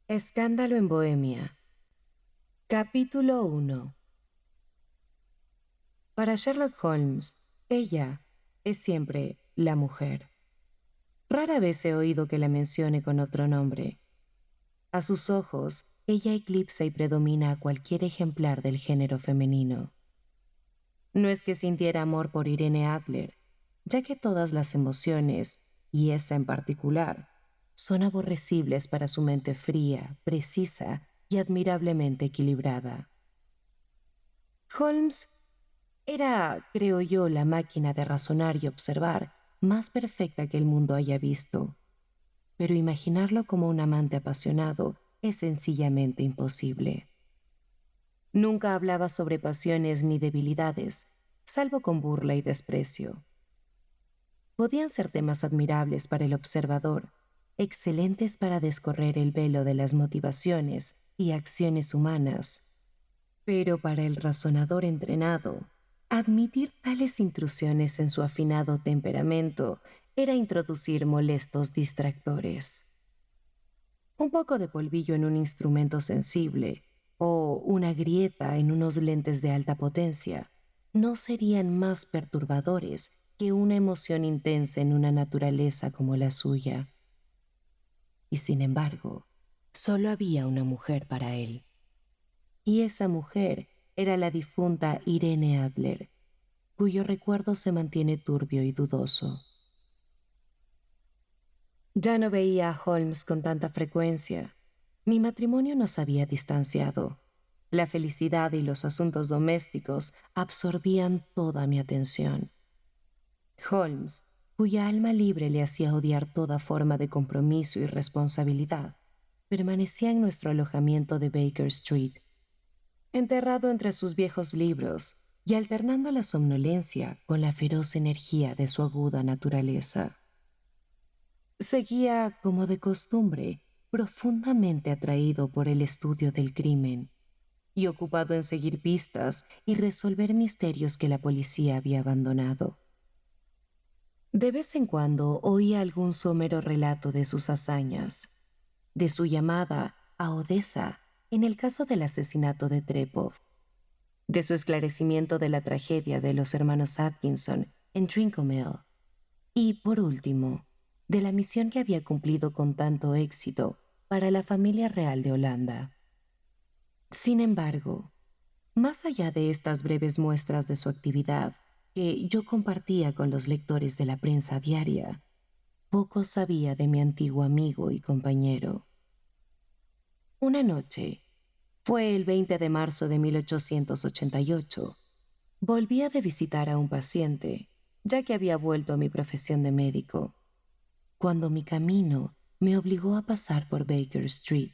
Escándalo en Bohemia. Capítulo 1. Para Sherlock Holmes, ella es siempre la mujer. Rara vez he oído que la mencione con otro nombre. A sus ojos, ella eclipsa y predomina a cualquier ejemplar del género femenino. No es que sintiera amor por Irene Adler, ya que todas las emociones, y esa en particular, son aborrecibles para su mente fría, precisa y admirablemente equilibrada. Holmes era, creo yo, la máquina de razonar y observar más perfecta que el mundo haya visto, pero imaginarlo como un amante apasionado es sencillamente imposible. Nunca hablaba sobre pasiones ni debilidades, salvo con burla y desprecio. Podían ser temas admirables para el observador, excelentes para descorrer el velo de las motivaciones y acciones humanas, pero para el razonador entrenado, admitir tales intrusiones en su afinado temperamento era introducir molestos distractores. Un poco de polvillo en un instrumento sensible o una grieta en unos lentes de alta potencia no serían más perturbadores que una emoción intensa en una naturaleza como la suya. Y sin embargo, solo había una mujer para él. Y esa mujer era la difunta Irene Adler, cuyo recuerdo se mantiene turbio y dudoso. Ya no veía a Holmes con tanta frecuencia. Mi matrimonio nos había distanciado. La felicidad y los asuntos domésticos absorbían toda mi atención. Holmes, cuya alma libre le hacía odiar toda forma de compromiso y responsabilidad, permanecía en nuestro alojamiento de Baker Street, enterrado entre sus viejos libros y alternando la somnolencia con la feroz energía de su aguda naturaleza. Seguía, como de costumbre, profundamente atraído por el estudio del crimen y ocupado en seguir pistas y resolver misterios que la policía había abandonado. De vez en cuando oía algún somero relato de sus hazañas, de su llamada a Odessa en el caso del asesinato de Trepov, de su esclarecimiento de la tragedia de los hermanos Atkinson en Trincomalee y, por último, de la misión que había cumplido con tanto éxito para la familia real de Holanda. Sin embargo, más allá de estas breves muestras de su actividad que yo compartía con los lectores de la prensa diaria, poco sabía de mi antiguo amigo y compañero. Una noche, fue el 20 de marzo de 1888, volvía de visitar a un paciente, ya que había vuelto a mi profesión de médico, cuando mi camino me obligó a pasar por Baker Street.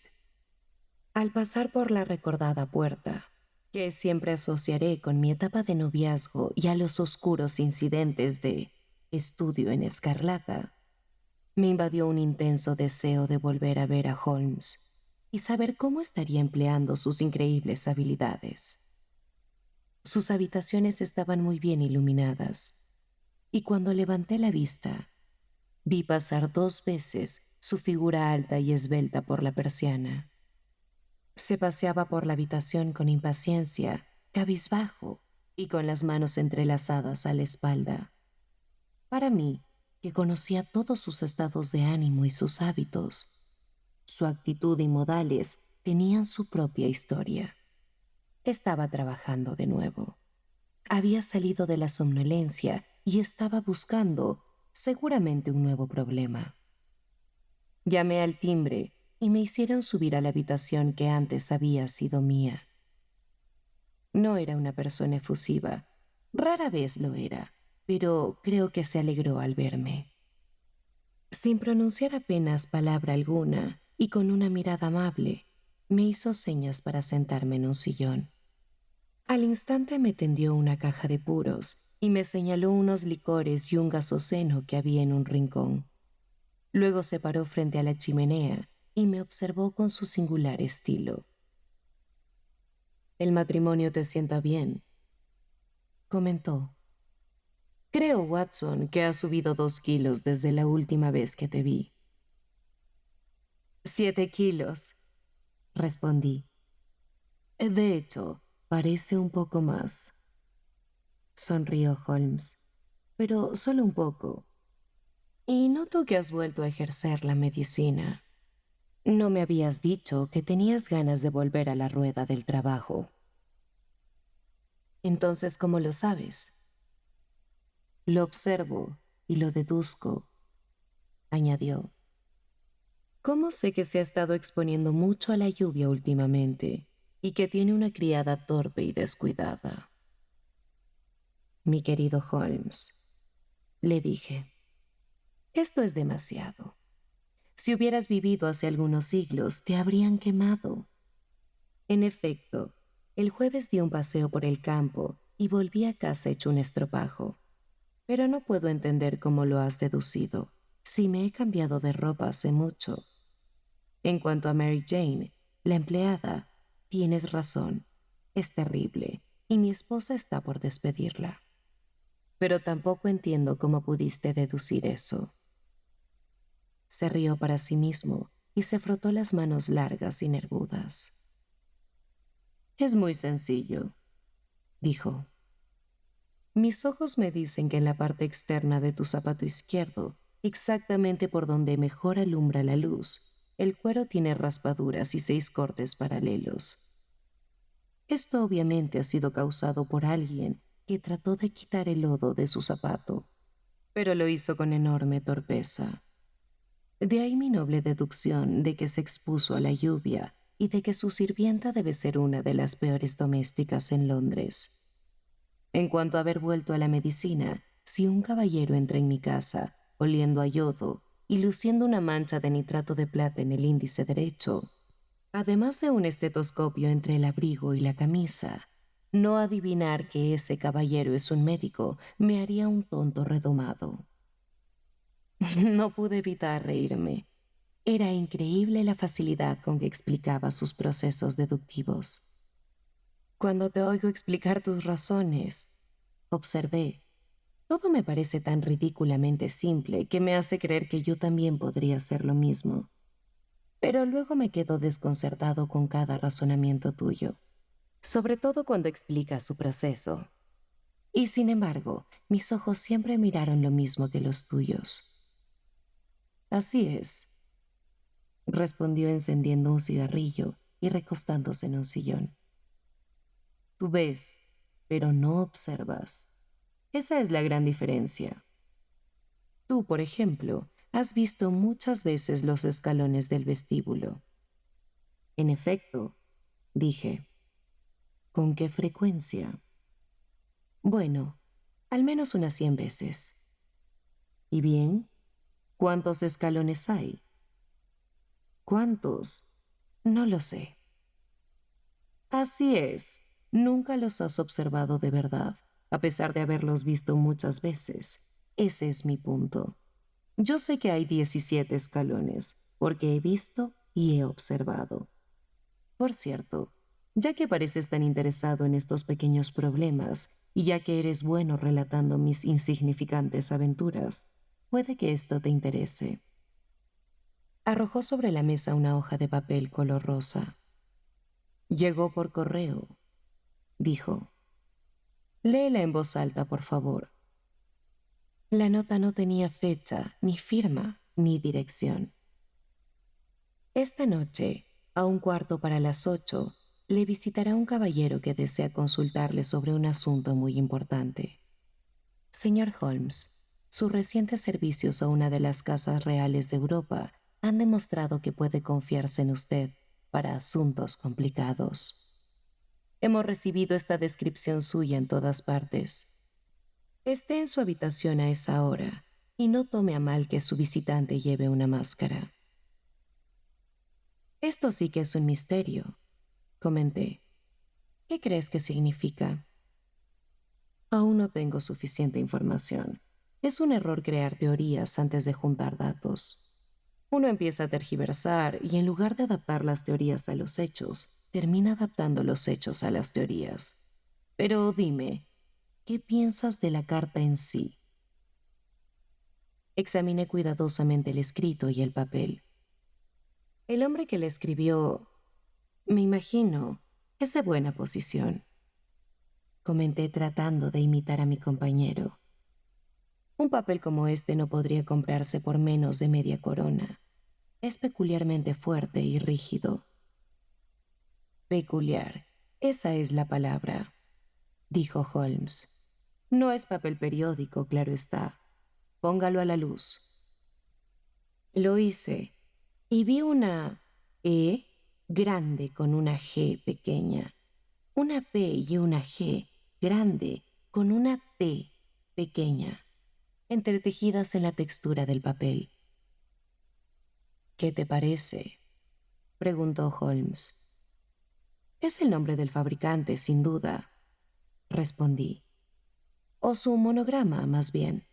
Al pasar por la recordada puerta, que siempre asociaré con mi etapa de noviazgo y a los oscuros incidentes de Estudio en Escarlata, me invadió un intenso deseo de volver a ver a Holmes y saber cómo estaría empleando sus increíbles habilidades. Sus habitaciones estaban muy bien iluminadas, y cuando levanté la vista, vi pasar 2 veces su figura alta y esbelta por la persiana. Se paseaba por la habitación con impaciencia, cabizbajo y con las manos entrelazadas a la espalda. Para mí, que conocía todos sus estados de ánimo y sus hábitos, su actitud y modales tenían su propia historia. Estaba trabajando de nuevo. Había salido de la somnolencia y estaba buscando, seguramente, un nuevo problema. Llamé al timbre y me hicieron subir a la habitación que antes había sido mía. No era una persona efusiva, rara vez lo era, pero creo que se alegró al verme. Sin pronunciar apenas palabra alguna y con una mirada amable, me hizo señas para sentarme en un sillón. Al instante me tendió una caja de puros y me señaló unos licores y un gasoceno que había en un rincón. Luego se paró frente a la chimenea y me observó con su singular estilo. «El matrimonio te sienta bien», comentó. «Creo, Watson, que has subido 2 kilos desde la última vez que te vi». «7 kilos», respondí. De hecho, parece un poco más. Sonrió Holmes, pero solo un poco. Y noto que has vuelto a ejercer la medicina. No me habías dicho que tenías ganas de volver a la rueda del trabajo. Entonces, ¿cómo lo sabes? Lo observo y lo deduzco, añadió. ¿Cómo sé que se ha estado exponiendo mucho a la lluvia últimamente y que tiene una criada torpe y descuidada? Mi querido Holmes, le dije, esto es demasiado. Si hubieras vivido hace algunos siglos, te habrían quemado. En efecto, el jueves di un paseo por el campo y volví a casa hecho un estropajo. Pero no puedo entender cómo lo has deducido, si me he cambiado de ropa hace mucho. En cuanto a Mary Jane, la empleada, tienes razón, es terrible, y mi esposa está por despedirla. Pero tampoco entiendo cómo pudiste deducir eso. Se rió para sí mismo y se frotó las manos largas y nervudas. Es muy sencillo, dijo. Mis ojos me dicen que en la parte externa de tu zapato izquierdo, exactamente por donde mejor alumbra la luz, el cuero tiene raspaduras y 6 cortes paralelos. Esto obviamente ha sido causado por alguien que trató de quitar el lodo de su zapato, pero lo hizo con enorme torpeza. De ahí mi noble deducción de que se expuso a la lluvia y de que su sirvienta debe ser una de las peores domésticas en Londres. En cuanto a haber vuelto a la medicina, si un caballero entra en mi casa, oliendo a yodo y luciendo una mancha de nitrato de plata en el índice derecho, además de un estetoscopio entre el abrigo y la camisa, no adivinar que ese caballero es un médico me haría un tonto redomado. No pude evitar reírme. Era increíble la facilidad con que explicaba sus procesos deductivos. Cuando te oigo explicar tus razones, observé, todo me parece tan ridículamente simple que me hace creer que yo también podría hacer lo mismo. Pero luego me quedo desconcertado con cada razonamiento tuyo, sobre todo cuando explicas su proceso. Y sin embargo, mis ojos siempre miraron lo mismo que los tuyos. Así es, respondió encendiendo un cigarrillo y recostándose en un sillón. Tú ves, pero no observas. Esa es la gran diferencia. Tú, por ejemplo, has visto muchas veces los escalones del vestíbulo. En efecto, dije. ¿Con qué frecuencia? Bueno, al menos unas 100 veces. ¿Y bien? ¿Cuántos escalones hay? ¿Cuántos? No lo sé. Así es, nunca los has observado de verdad, a pesar de haberlos visto muchas veces. Ese es mi punto. Yo sé que hay 17 escalones, porque he visto y he observado. Por cierto, ya que pareces tan interesado en estos pequeños problemas, y ya que eres bueno relatando mis insignificantes aventuras, puede que esto te interese. Arrojó sobre la mesa una hoja de papel color rosa. Llegó por correo, dijo. Léela en voz alta, por favor. La nota no tenía fecha, ni firma, ni dirección. Esta noche, a 7:15, le visitará un caballero que desea consultarle sobre un asunto muy importante. Señor Holmes, sus recientes servicios a una de las casas reales de Europa han demostrado que puede confiarse en usted para asuntos complicados. Hemos recibido esta descripción suya en todas partes. Esté en su habitación a esa hora y no tome a mal que su visitante lleve una máscara. Esto sí que es un misterio, comenté. ¿Qué crees que significa? Aún no tengo suficiente información. Es un error crear teorías antes de juntar datos. Uno empieza a tergiversar y en lugar de adaptar las teorías a los hechos, termina adaptando los hechos a las teorías. Pero dime, ¿qué piensas de la carta en sí? Examiné cuidadosamente el escrito y el papel. El hombre que la escribió Me imagino, es de buena posición, comenté tratando de imitar a mi compañero. Un papel como este no podría comprarse por menos de media corona. Es peculiarmente fuerte y rígido. Peculiar, esa es la palabra, dijo Holmes. No es papel periódico, claro está. Póngalo a la luz. Lo hice y vi una E grande con una G pequeña, una P y una G grande con una T pequeña, entretejidas en la textura del papel. ¿Qué te parece?, preguntó Holmes. Es el nombre del fabricante, sin duda, respondí. O su monograma, más bien.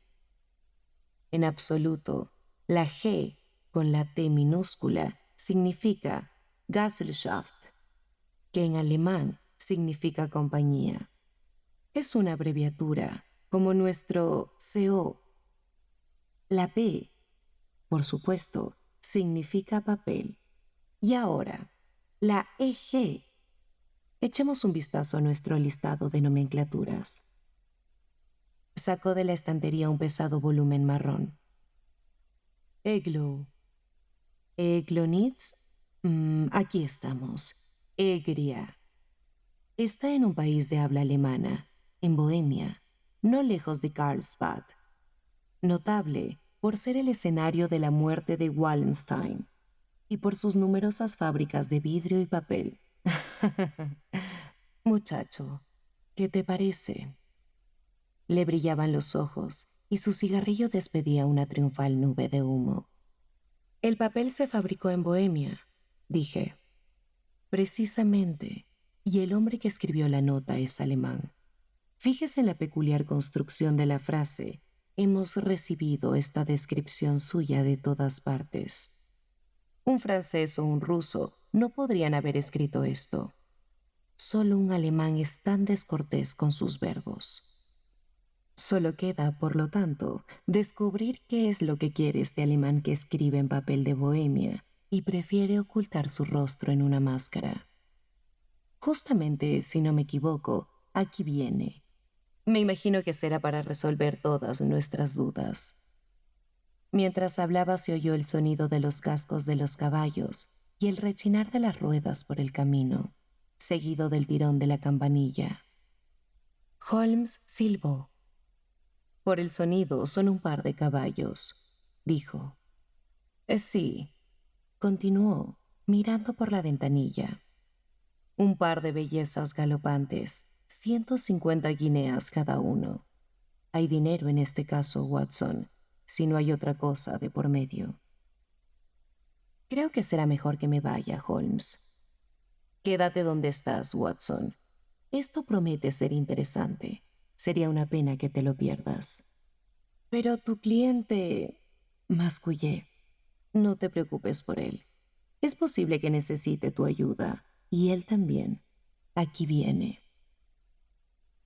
En absoluto, la G con la T minúscula significa Gesellschaft, que en alemán significa compañía. Es una abreviatura, como nuestro CO. La P, por supuesto, significa papel. Y ahora, la EG. Echemos un vistazo a nuestro listado de nomenclaturas. Sacó de la estantería un pesado volumen marrón. Eglo. Eglonitz. Aquí estamos. Egria. Está en un país de habla alemana, en Bohemia, no lejos de Karlsbad. Notable por ser el escenario de la muerte de Wallenstein y por sus numerosas fábricas de vidrio y papel. Muchacho, ¿qué te parece? Le brillaban los ojos y su cigarrillo despedía una triunfal nube de humo. El papel se fabricó en Bohemia, dije. Precisamente, y el hombre que escribió la nota es alemán. Fíjese en la peculiar construcción de la frase. Hemos recibido esta descripción suya de todas partes. Un francés o un ruso no podrían haber escrito esto. Solo un alemán es tan descortés con sus verbos. Solo queda, por lo tanto, descubrir qué es lo que quiere este alemán que escribe en papel de Bohemia y prefiere ocultar su rostro en una máscara. Justamente, si no me equivoco, aquí viene. Me imagino que será para resolver todas nuestras dudas. Mientras hablaba se oyó el sonido de los cascos de los caballos y el rechinar de las ruedas por el camino, seguido del tirón de la campanilla. Holmes silbó. Por el sonido son un par de caballos, dijo. Sí, continuó, mirando por la ventanilla. Un par de bellezas galopantes, 150 guineas cada uno. Hay dinero en este caso, Watson, si no hay otra cosa de por medio. Creo que será mejor que me vaya, Holmes. Quédate donde estás, Watson. Esto promete ser interesante. Sería una pena que te lo pierdas. Pero tu cliente... mascullé. No te preocupes por él. Es posible que necesite tu ayuda, y él también. Aquí viene.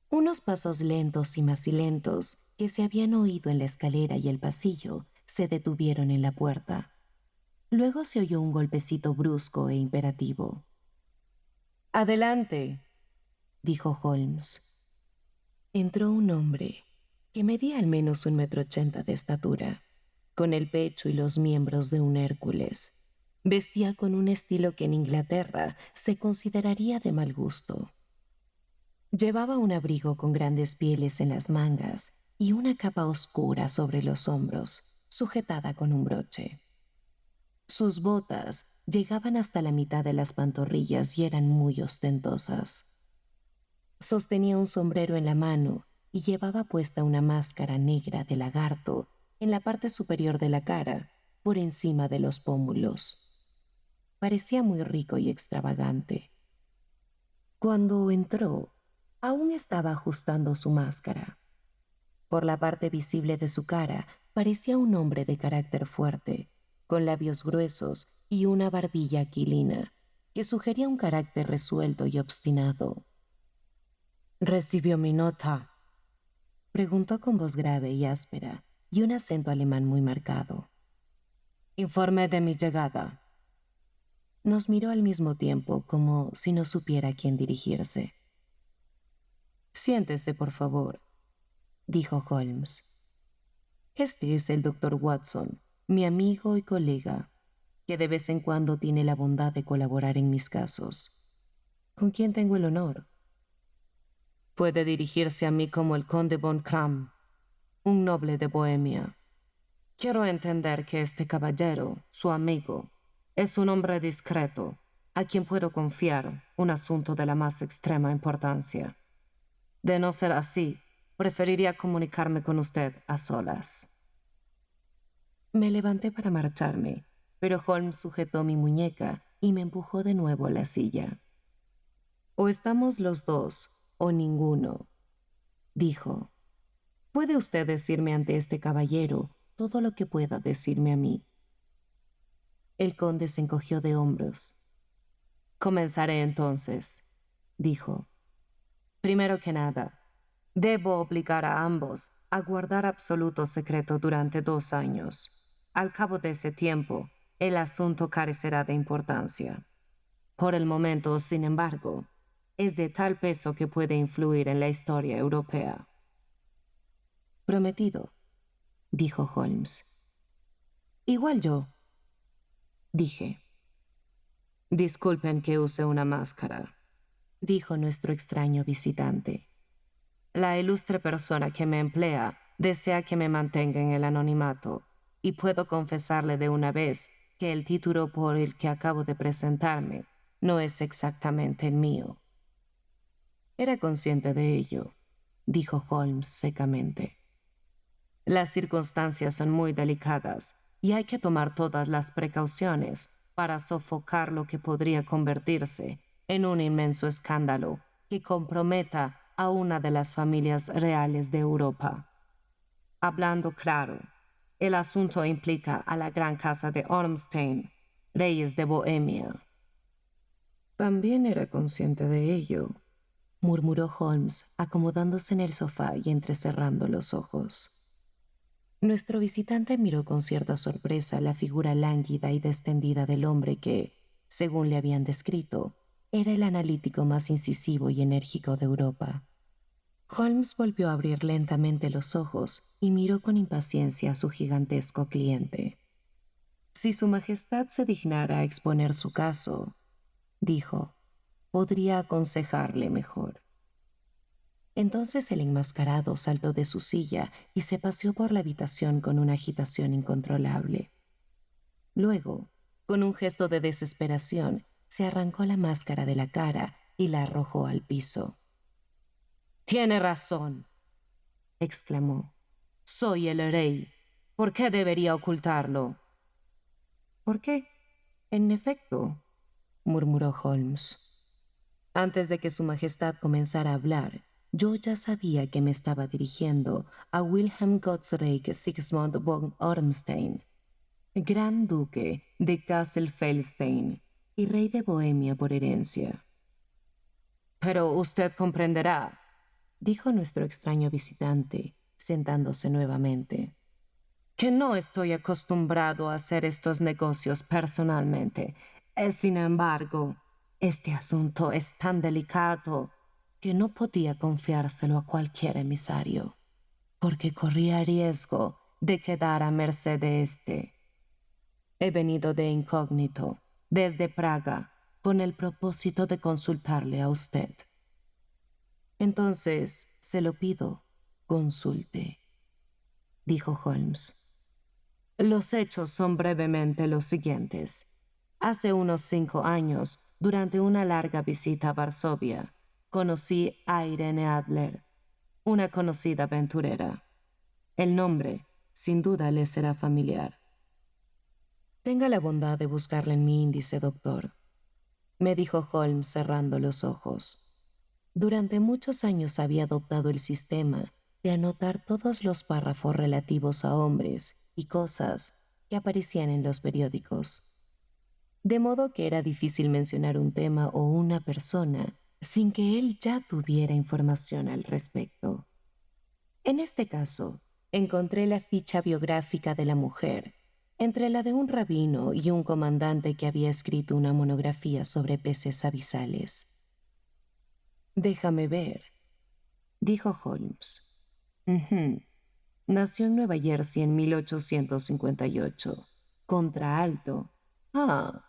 Unos pasos lentos y macilentos que se habían oído en la escalera y el pasillo se detuvieron en la puerta. Luego se oyó un golpecito brusco e imperativo. «Adelante», dijo Holmes. Entró un hombre que medía al menos 1,80 m de estatura, con el pecho y los miembros de un Hércules. Vestía con un estilo que en Inglaterra se consideraría de mal gusto. Llevaba un abrigo con grandes pieles en las mangas y una capa oscura sobre los hombros, sujetada con un broche. Sus botas llegaban hasta la mitad de las pantorrillas y eran muy ostentosas. Sostenía un sombrero en la mano y llevaba puesta una máscara negra de lagarto en la parte superior de la cara, por encima de los pómulos. Parecía muy rico y extravagante. Cuando entró, aún estaba ajustando su máscara. Por la parte visible de su cara parecía un hombre de carácter fuerte, con labios gruesos y una barbilla aquilina, que sugería un carácter resuelto y obstinado. «¿Recibió mi nota?», preguntó con voz grave y áspera y un acento alemán muy marcado. «Informe de mi llegada». Nos miró al mismo tiempo, como si no supiera a quién dirigirse. «Siéntese, por favor», dijo Holmes. «Este es el doctor Watson, mi amigo y colega, que de vez en cuando tiene la bondad de colaborar en mis casos. ¿Con quién tengo el honor?» «Puede dirigirse a mí como el conde von Kram, un noble de Bohemia. Quiero entender que este caballero, su amigo, es un hombre discreto, a quien puedo confiar un asunto de la más extrema importancia. De no ser así, preferiría comunicarme con usted a solas». Me levanté para marcharme, pero Holmes sujetó mi muñeca y me empujó de nuevo a la silla. «O estamos los dos, o ninguno», dijo. «Puede usted decirme ante este caballero todo lo que pueda decirme a mí». El conde se encogió de hombros. «Comenzaré entonces», dijo. «Primero que nada, debo obligar a ambos a guardar absoluto secreto durante 2 años. Al cabo de ese tiempo, el asunto carecerá de importancia. Por el momento, sin embargo, es de tal peso que puede influir en la historia europea». «Prometido», dijo Holmes. «Igual yo», dije. «Disculpen que use una máscara», dijo nuestro extraño visitante. «La ilustre persona que me emplea desea que me mantenga en el anonimato, y puedo confesarle de una vez que el título por el que acabo de presentarme no es exactamente el mío». «Era consciente de ello», dijo Holmes secamente. «Las circunstancias son muy delicadas y hay que tomar todas las precauciones para sofocar lo que podría convertirse en un inmenso escándalo que comprometa a una de las familias reales de Europa. Hablando claro, el asunto implica a la gran casa de Ormstein, reyes de Bohemia». «También era consciente de ello», murmuró Holmes, acomodándose en el sofá y entrecerrando los ojos. Nuestro visitante miró con cierta sorpresa la figura lánguida y distendida del hombre que, según le habían descrito, era el analítico más incisivo y enérgico de Europa. Holmes volvió a abrir lentamente los ojos y miró con impaciencia a su gigantesco cliente. «Si Su Majestad se dignara a exponer su caso», dijo, «podría aconsejarle mejor». Entonces el enmascarado saltó de su silla y se paseó por la habitación con una agitación incontrolable. Luego, con un gesto de desesperación, se arrancó la máscara de la cara y la arrojó al piso. «Tiene razón», exclamó. «Soy el rey. ¿Por qué debería ocultarlo?» «¿Por qué? En efecto», murmuró Holmes. «Antes de que Su Majestad comenzara a hablar, yo ya sabía que me estaba dirigiendo a Wilhelm Gottsreich Sigismund von Ormstein, gran duque de Kassel-Felstein y rey de Bohemia por herencia». «Pero usted comprenderá», dijo nuestro extraño visitante, sentándose nuevamente, «que no estoy acostumbrado a hacer estos negocios personalmente. Sin embargo, este asunto es tan delicado que no podía confiárselo a cualquier emisario, porque corría riesgo de quedar a merced de éste. He venido de incógnito, desde Praga, con el propósito de consultarle a usted». «Entonces, se lo pido, consulte», dijo Holmes. «Los hechos son brevemente los siguientes. Hace unos 5 años, durante una larga visita a Varsovia, conocí a Irene Adler, una conocida aventurera. El nombre, sin duda, le será familiar». «Tenga la bondad de buscarla en mi índice, doctor», me dijo Holmes cerrando los ojos. Durante muchos años había adoptado el sistema de anotar todos los párrafos relativos a hombres y cosas que aparecían en los periódicos, de modo que era difícil mencionar un tema o una persona sin que él ya tuviera información al respecto. En este caso, encontré la ficha biográfica de la mujer entre la de un rabino y un comandante que había escrito una monografía sobre peces abisales. «Déjame ver», dijo Holmes. Nació en Nueva Jersey en 1858. Contraalto. Ah,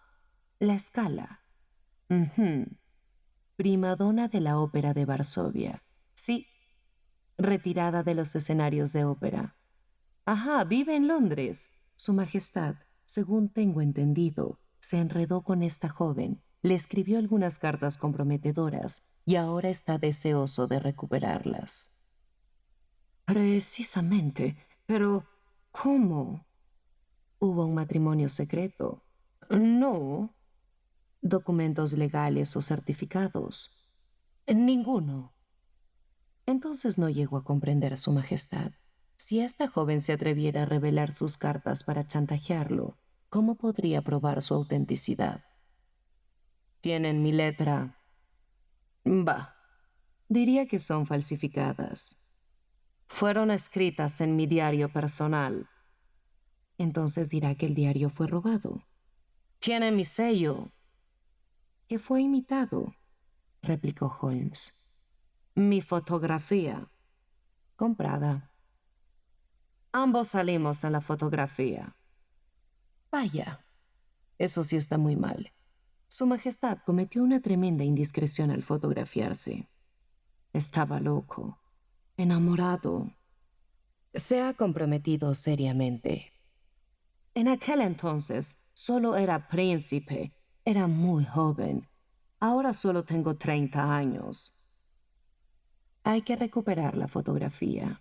La Scala. Primadona de la Ópera de Varsovia. Sí, retirada de los escenarios de ópera. Ajá, vive en Londres. Su Majestad, según tengo entendido, se enredó con esta joven, le escribió algunas cartas comprometedoras y ahora está deseoso de recuperarlas. Precisamente, pero ¿cómo? ¿Hubo un matrimonio secreto? No. ¿Documentos legales o certificados? Ninguno. Entonces no llego a comprender a Su Majestad. Si esta joven se atreviera a revelar sus cartas para chantajearlo, ¿cómo podría probar su autenticidad? ¿Tienen mi letra? Bah, diría que son falsificadas. Fueron escritas en mi diario personal. Entonces dirá que el diario fue robado. Tiene mi sello. Que fue imitado, replicó Holmes. Mi fotografía. Comprada. Ambos salimos en la fotografía. Vaya, eso sí está muy mal. Su Majestad cometió una tremenda indiscreción al fotografiarse. Estaba loco, enamorado. Se ha comprometido seriamente. En aquel entonces solo era príncipe, era muy joven. Ahora solo tengo 30 años. Hay que recuperar la fotografía.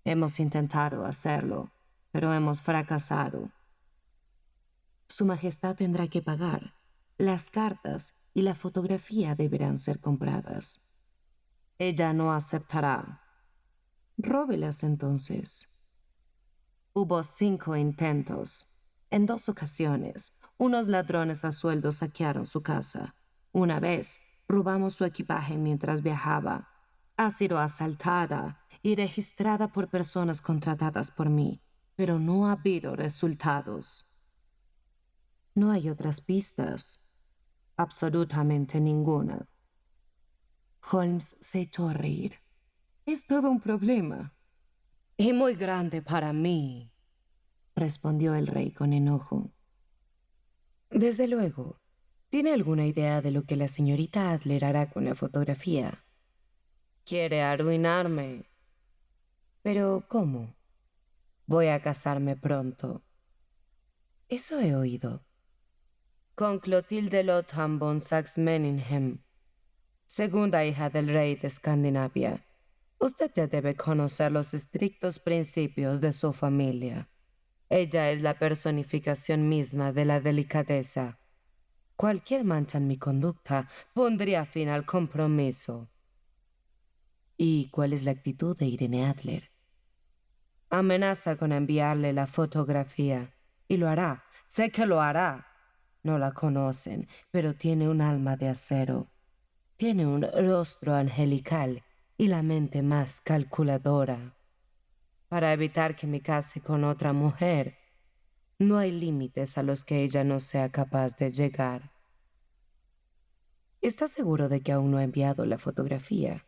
Hemos intentado hacerlo, pero hemos fracasado. Su Majestad tendrá que pagar. Las cartas y la fotografía deberán ser compradas. Ella no aceptará. Róbelas entonces. Hubo 5 intentos. En 2 ocasiones, unos ladrones a sueldo saquearon su casa. Una vez, robamos su equipaje mientras viajaba. Ha sido asaltada y registrada por personas contratadas por mí, pero no ha habido resultados. No hay otras pistas. Absolutamente ninguna. Holmes se echó a reír. Es todo un problema. Y muy grande para mí, respondió el rey con enojo. Desde luego. ¿Tiene alguna idea de lo que la señorita Adler hará con la fotografía? Quiere arruinarme. ¿Pero cómo? Voy a casarme pronto. Eso he oído. Con Clotilde Lothar von Saxe-Meiningen, segunda hija del rey de Escandinavia. Usted ya debe conocer los estrictos principios de su familia. Ella es la personificación misma de la delicadeza. Cualquier mancha en mi conducta pondría fin al compromiso. ¿Y cuál es la actitud de Irene Adler? Amenaza con enviarle la fotografía. Y lo hará. Sé que lo hará. No la conocen, pero tiene un alma de acero. Tiene un rostro angelical y la mente más calculadora. Para evitar que me case con otra mujer, no hay límites a los que ella no sea capaz de llegar. ¿Está seguro de que aún no ha enviado la fotografía?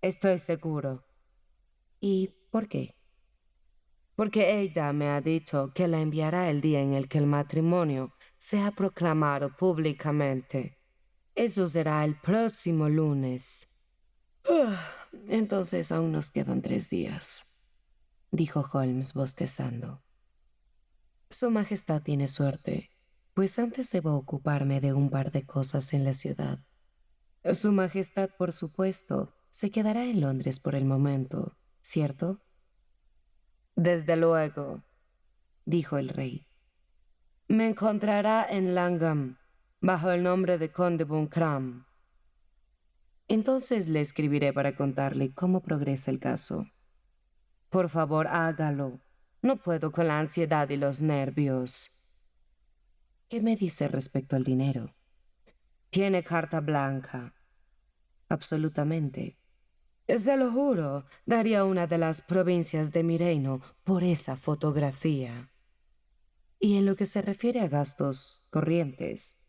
Estoy seguro. ¿Y por qué? Porque ella me ha dicho que la enviará el día en el que el matrimonio sea proclamado públicamente. Eso será el próximo lunes. Entonces aún nos quedan 3 días, dijo Holmes bostezando. Su Majestad tiene suerte, pues antes debo ocuparme de un par de cosas en la ciudad. Su Majestad, por supuesto, se quedará en Londres por el momento, ¿cierto? Desde luego, dijo el rey. Me encontrará en Langham, bajo el nombre de Conde Buncrambe. Entonces le escribiré para contarle cómo progresa el caso. Por favor, hágalo. No puedo con la ansiedad y los nervios. ¿Qué me dice respecto al dinero? Tiene carta blanca. Absolutamente. Se lo juro, daría una de las provincias de mi reino por esa fotografía. Y en lo que se refiere a gastos corrientes,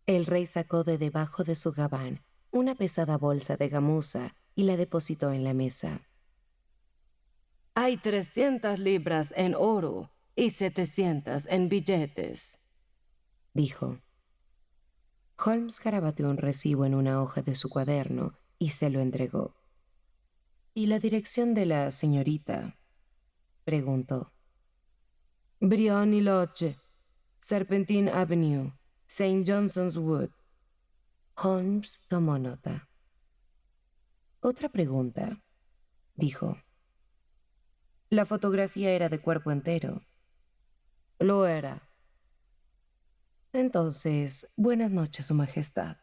el rey sacó de debajo de su gabán una pesada bolsa de gamuza y la depositó en la mesa. Hay 300 libras en oro y 700 en billetes, dijo. Holmes garabateó un recibo en una hoja de su cuaderno y se lo entregó. ¿Y la dirección de la señorita?, preguntó. Briony Lodge, Serpentine Avenue, St. Johnson's Wood. Holmes tomó nota. Otra pregunta, dijo. La fotografía era de cuerpo entero. Lo era. Entonces, buenas noches, Su Majestad.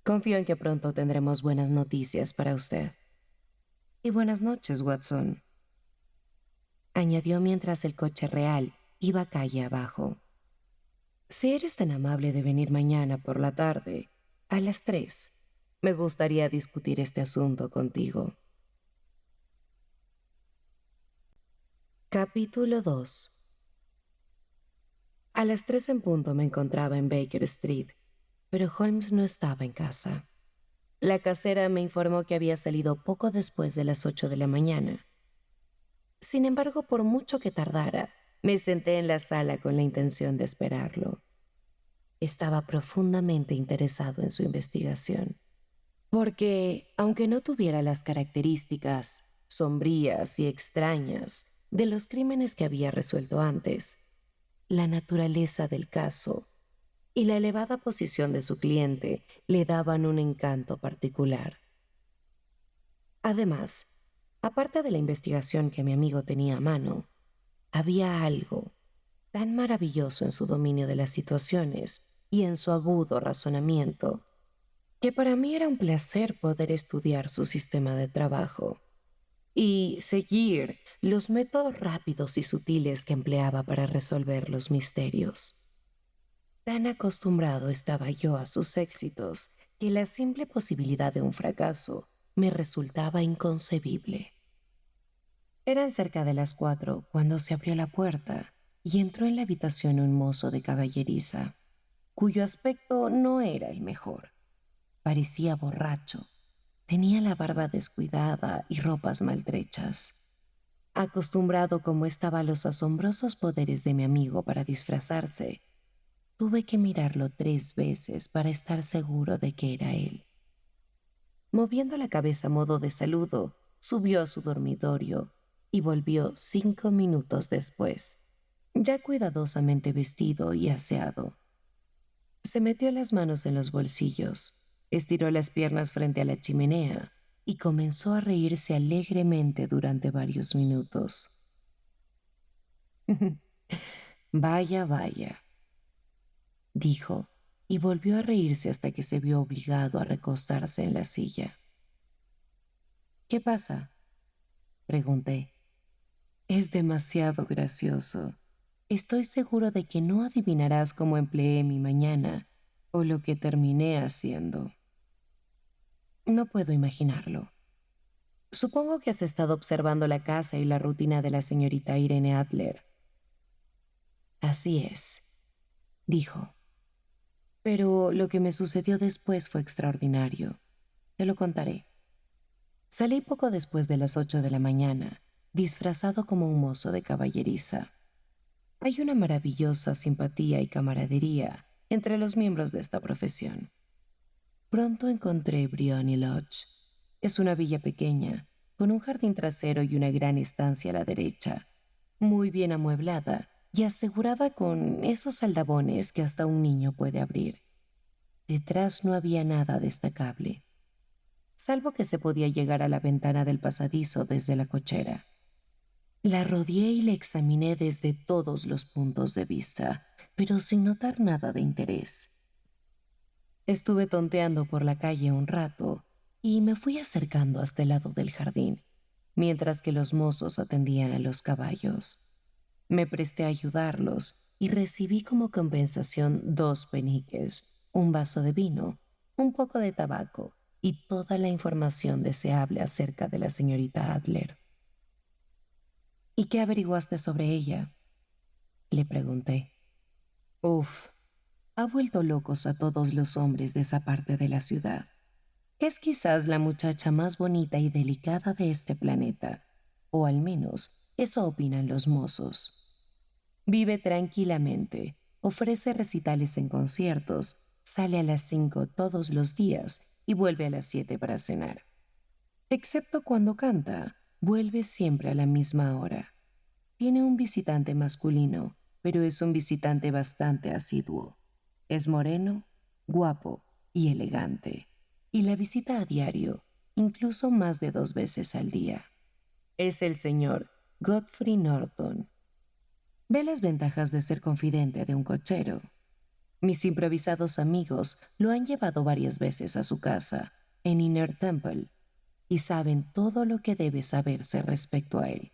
Confío en que pronto tendremos buenas noticias para usted. Y buenas noches, Watson, añadió mientras el coche real iba calle abajo. Si eres tan amable de venir mañana por la tarde, a las 3, me gustaría discutir este asunto contigo. Capítulo 2. A las 3 en punto me encontraba en Baker Street, pero Holmes no estaba en casa. La casera me informó que había salido poco después de las 8 de la mañana. Sin embargo, por mucho que tardara, me senté en la sala con la intención de esperarlo. Estaba profundamente interesado en su investigación, porque, aunque no tuviera las características sombrías y extrañas de los crímenes que había resuelto antes, la naturaleza del caso y la elevada posición de su cliente le daban un encanto particular. Además, aparte de la investigación que mi amigo tenía a mano, había algo tan maravilloso en su dominio de las situaciones y en su agudo razonamiento, que para mí era un placer poder estudiar su sistema de trabajo y seguir los métodos rápidos y sutiles que empleaba para resolver los misterios. Tan acostumbrado estaba yo a sus éxitos que la simple posibilidad de un fracaso me resultaba inconcebible. Eran cerca de las 4 cuando se abrió la puerta y entró en la habitación un mozo de caballeriza, cuyo aspecto no era el mejor. Parecía borracho, tenía la barba descuidada y ropas maltrechas. Acostumbrado como estaba a los asombrosos poderes de mi amigo para disfrazarse, tuve que mirarlo 3 veces para estar seguro de que era él. Moviendo la cabeza a modo de saludo, subió a su dormitorio y volvió 5 minutos después, ya cuidadosamente vestido y aseado. Se metió las manos en los bolsillos, estiró las piernas frente a la chimenea y comenzó a reírse alegremente durante varios minutos. Vaya, vaya, dijo, y volvió a reírse hasta que se vio obligado a recostarse en la silla. ¿Qué pasa?, pregunté. Es demasiado gracioso. Estoy seguro de que no adivinarás cómo empleé mi mañana o lo que terminé haciendo. No puedo imaginarlo. Supongo que has estado observando la casa y la rutina de la señorita Irene Adler. Así es, dijo. Pero lo que me sucedió después fue extraordinario. Te lo contaré. Salí poco después de las 8 de la mañana, disfrazado como un mozo de caballeriza. Hay una maravillosa simpatía y camaradería entre los miembros de esta profesión. Pronto encontré Briony Lodge. Es una villa pequeña, con un jardín trasero y una gran estancia a la derecha, muy bien amueblada y asegurada con esos aldabones que hasta un niño puede abrir. Detrás no había nada destacable, salvo que se podía llegar a la ventana del pasadizo desde la cochera. La rodeé y la examiné desde todos los puntos de vista, pero sin notar nada de interés. Estuve tonteando por la calle un rato y me fui acercando hasta el lado del jardín, mientras que los mozos atendían a los caballos. Me presté a ayudarlos y recibí como compensación 2 peniques, un vaso de vino, un poco de tabaco y toda la información deseable acerca de la señorita Adler. ¿Y qué averiguaste sobre ella?, Le pregunté. Uf, ha vuelto locos a todos los hombres de esa parte de la ciudad. Es quizás la muchacha más bonita y delicada de este planeta, o al menos eso opinan los mozos. Vive tranquilamente, ofrece recitales en conciertos, sale a las 5 todos los días y vuelve a las 7 para cenar. Excepto cuando canta, vuelve siempre a la misma hora. Tiene un visitante masculino, pero es un visitante bastante asiduo. Es moreno, guapo y elegante, y la visita a diario, incluso más de 2 veces al día. Es el señor Godfrey Norton. Ve las ventajas de ser confidente de un cochero. Mis improvisados amigos lo han llevado varias veces a su casa, en Inner Temple, y saben todo lo que debe saberse respecto a él.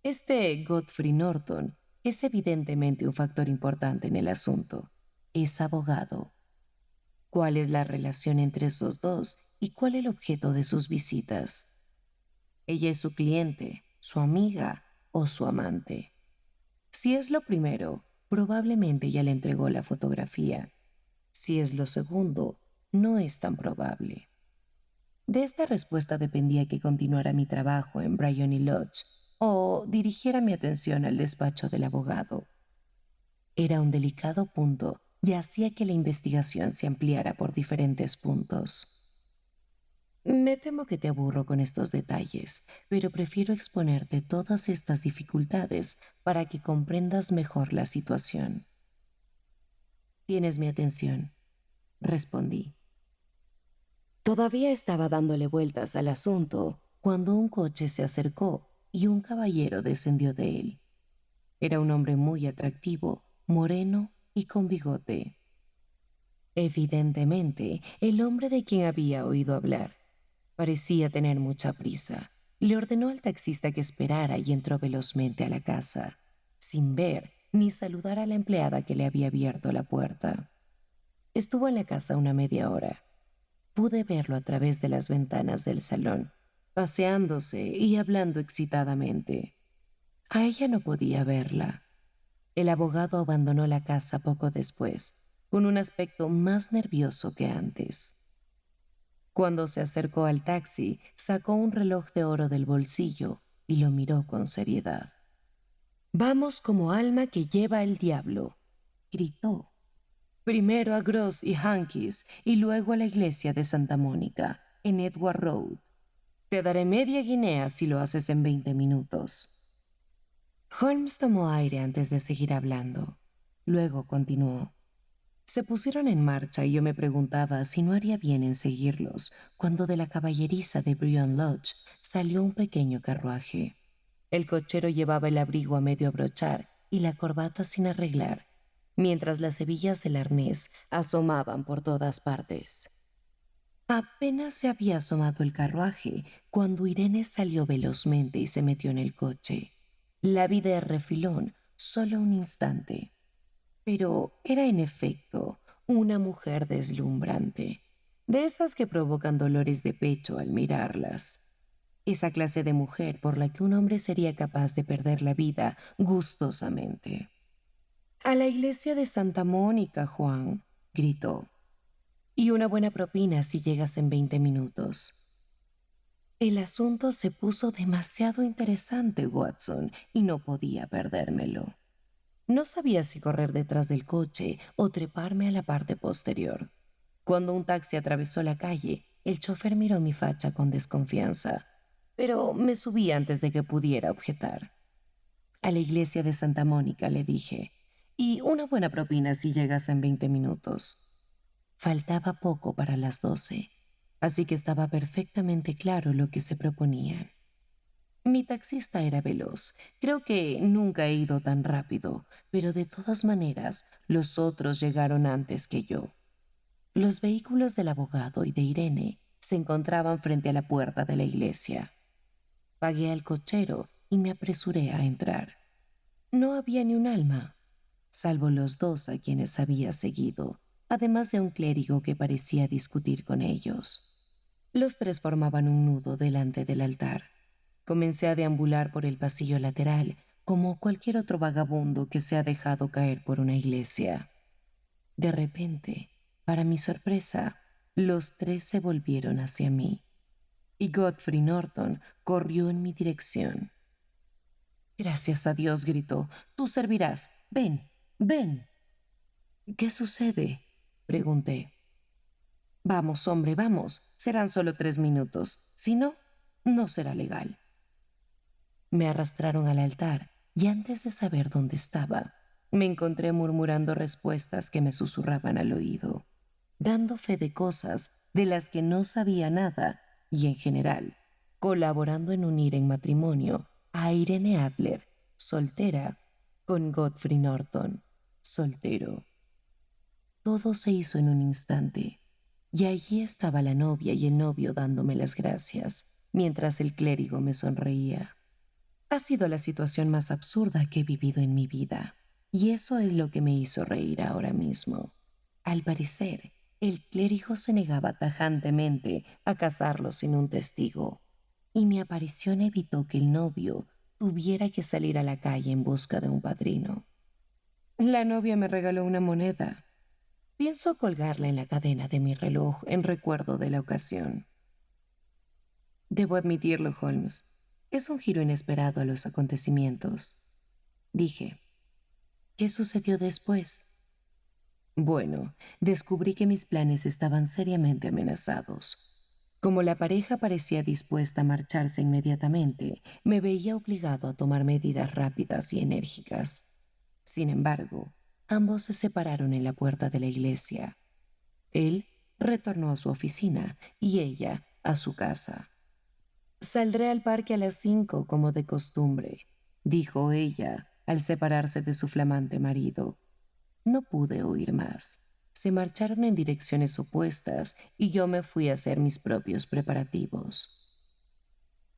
Este Godfrey Norton es evidentemente un factor importante en el asunto. Es abogado. ¿Cuál es la relación entre esos dos y cuál el objeto de sus visitas? ¿Ella es su cliente, su amiga o su amante? Si es lo primero, probablemente ya le entregó la fotografía. Si es lo segundo, no es tan probable. De esta respuesta dependía que continuara mi trabajo en Bryony Lodge o dirigiera mi atención al despacho del abogado. Era un delicado punto y hacía que la investigación se ampliara por diferentes puntos. Me temo que te aburro con estos detalles, pero prefiero exponerte todas estas dificultades para que comprendas mejor la situación. Tienes mi atención, respondí. Todavía estaba dándole vueltas al asunto cuando un coche se acercó y un caballero descendió de él. Era un hombre muy atractivo, moreno y con bigote. Evidentemente, el hombre de quien había oído hablar. Parecía tener mucha prisa. Le ordenó al taxista que esperara y entró velozmente a la casa, sin ver ni saludar a la empleada que le había abierto la puerta. Estuvo en la casa una media hora. Pude verlo a través de las ventanas del salón, paseándose y hablando excitadamente. A ella no podía verla. El abogado abandonó la casa poco después, con un aspecto más nervioso que antes. Cuando se acercó al taxi, sacó un reloj de oro del bolsillo y lo miró con seriedad. «Vamos como alma que lleva el diablo», gritó. «Primero a Gross y Hankins y luego a la iglesia de Santa Mónica, en Edward Road. Te daré media guinea si lo haces en 20 minutos». Holmes tomó aire antes de seguir hablando. Luego continuó. Se pusieron en marcha y yo me preguntaba si no haría bien en seguirlos cuando de la caballeriza de Bryan Lodge salió un pequeño carruaje. El cochero llevaba el abrigo a medio abrochar y la corbata sin arreglar, mientras las hebillas del arnés asomaban por todas partes. Apenas se había asomado el carruaje cuando Irene salió velozmente y se metió en el coche. La vi de refilón solo un instante. Pero era en efecto una mujer deslumbrante, de esas que provocan dolores de pecho al mirarlas. Esa clase de mujer por la que un hombre sería capaz de perder la vida gustosamente. «A la iglesia de Santa Mónica, Juan», gritó. «Y una buena propina si llegas en 20 minutos». El asunto se puso demasiado interesante, Watson, y no podía perdérmelo. No sabía si correr detrás del coche o treparme a la parte posterior. Cuando un taxi atravesó la calle, el chofer miró mi facha con desconfianza, pero me subí antes de que pudiera objetar. «A la iglesia de Santa Mónica», le dije, «y una buena propina si llegas en 20 minutos». Faltaba poco para las 12, así que estaba perfectamente claro lo que se proponían. Mi taxista era veloz. Creo que nunca he ido tan rápido, pero de todas maneras los otros llegaron antes que yo. Los vehículos del abogado y de Irene se encontraban frente a la puerta de la iglesia. Pagué al cochero y me apresuré a entrar. No había ni un alma, salvo los dos a quienes había seguido, además de un clérigo que parecía discutir con ellos. Los tres formaban un nudo delante del altar. Comencé a deambular por el pasillo lateral, como cualquier otro vagabundo que se ha dejado caer por una iglesia. De repente, para mi sorpresa, los tres se volvieron hacia mí, y Godfrey Norton corrió en mi dirección. «Gracias a Dios», gritó, «tú servirás. Ven, ven». «¿Qué sucede?», pregunté. «Vamos, hombre, vamos. Serán solo 3 minutos. Si no, no será legal». Me arrastraron al altar y antes de saber dónde estaba, me encontré murmurando respuestas que me susurraban al oído, dando fe de cosas de las que no sabía nada y, en general, colaborando en unir en matrimonio a Irene Adler, soltera, con Godfrey Norton, soltero. Todo se hizo en un instante, y allí estaba la novia y el novio dándome las gracias, mientras el clérigo me sonreía. Ha sido la situación más absurda que he vivido en mi vida, y eso es lo que me hizo reír ahora mismo. Al parecer, el clérigo se negaba tajantemente a casarlo sin un testigo, y mi aparición evitó que el novio tuviera que salir a la calle en busca de un padrino. La novia me regaló una moneda. Pienso colgarla en la cadena de mi reloj en recuerdo de la ocasión. Debo admitirlo, Holmes. Es un giro inesperado a los acontecimientos. Dije. ¿Qué sucedió después? Bueno, descubrí que mis planes estaban seriamente amenazados. Como la pareja parecía dispuesta a marcharse inmediatamente, me veía obligado a tomar medidas rápidas y enérgicas. Sin embargo, ambos se separaron en la puerta de la iglesia. Él retornó a su oficina y ella a su casa. «Saldré al parque a las 5 como de costumbre», dijo ella al separarse de su flamante marido. No pude oír más. Se marcharon en direcciones opuestas y yo me fui a hacer mis propios preparativos.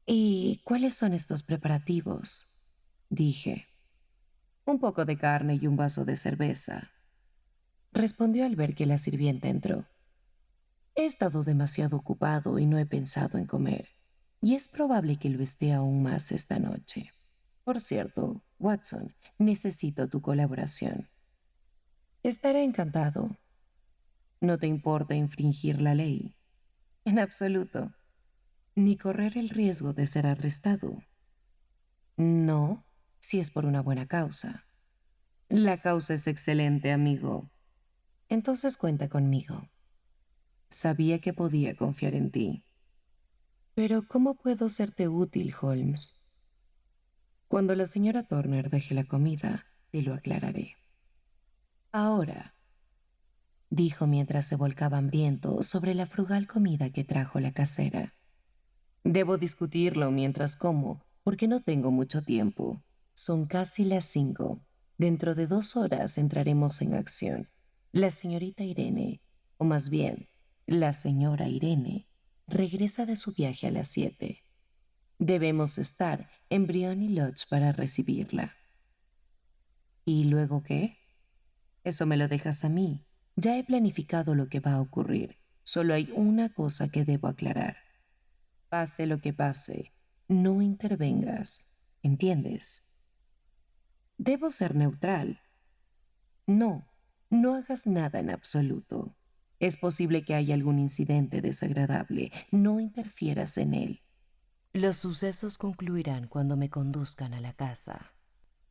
«¿Y cuáles son estos preparativos?», dije. «Un poco de carne y un vaso de cerveza», respondió al ver que la sirvienta entró. «He estado demasiado ocupado y no he pensado en comer, y es probable que lo esté aún más esta noche. Por cierto, Watson, necesito tu colaboración». «Estaré encantado». «¿No te importa infringir la ley?» «En absoluto». «¿Ni correr el riesgo de ser arrestado?» «No, si es por una buena causa». «La causa es excelente, amigo». «Entonces cuenta conmigo». Sabía que podía confiar en ti. «Pero ¿cómo puedo serte útil, Holmes?» «Cuando la señora Turner deje la comida, te lo aclararé». «Ahora», dijo mientras se volcaba hambriento sobre la frugal comida que trajo la casera. «Debo discutirlo mientras como, porque no tengo mucho tiempo. Son casi las 5. Dentro de 2 horas entraremos en acción. La señorita Irene, o más bien, la señora Irene, regresa de su viaje a las 7. Debemos estar en Briony Lodge para recibirla». «¿Y luego qué?» «Eso me lo dejas a mí. Ya he planificado lo que va a ocurrir. Solo hay una cosa que debo aclarar. Pase lo que pase, no intervengas. ¿Entiendes?» «Debo ser neutral». «No, no hagas nada en absoluto. Es posible que haya algún incidente desagradable. No interfieras en él. Los sucesos concluirán cuando me conduzcan a la casa.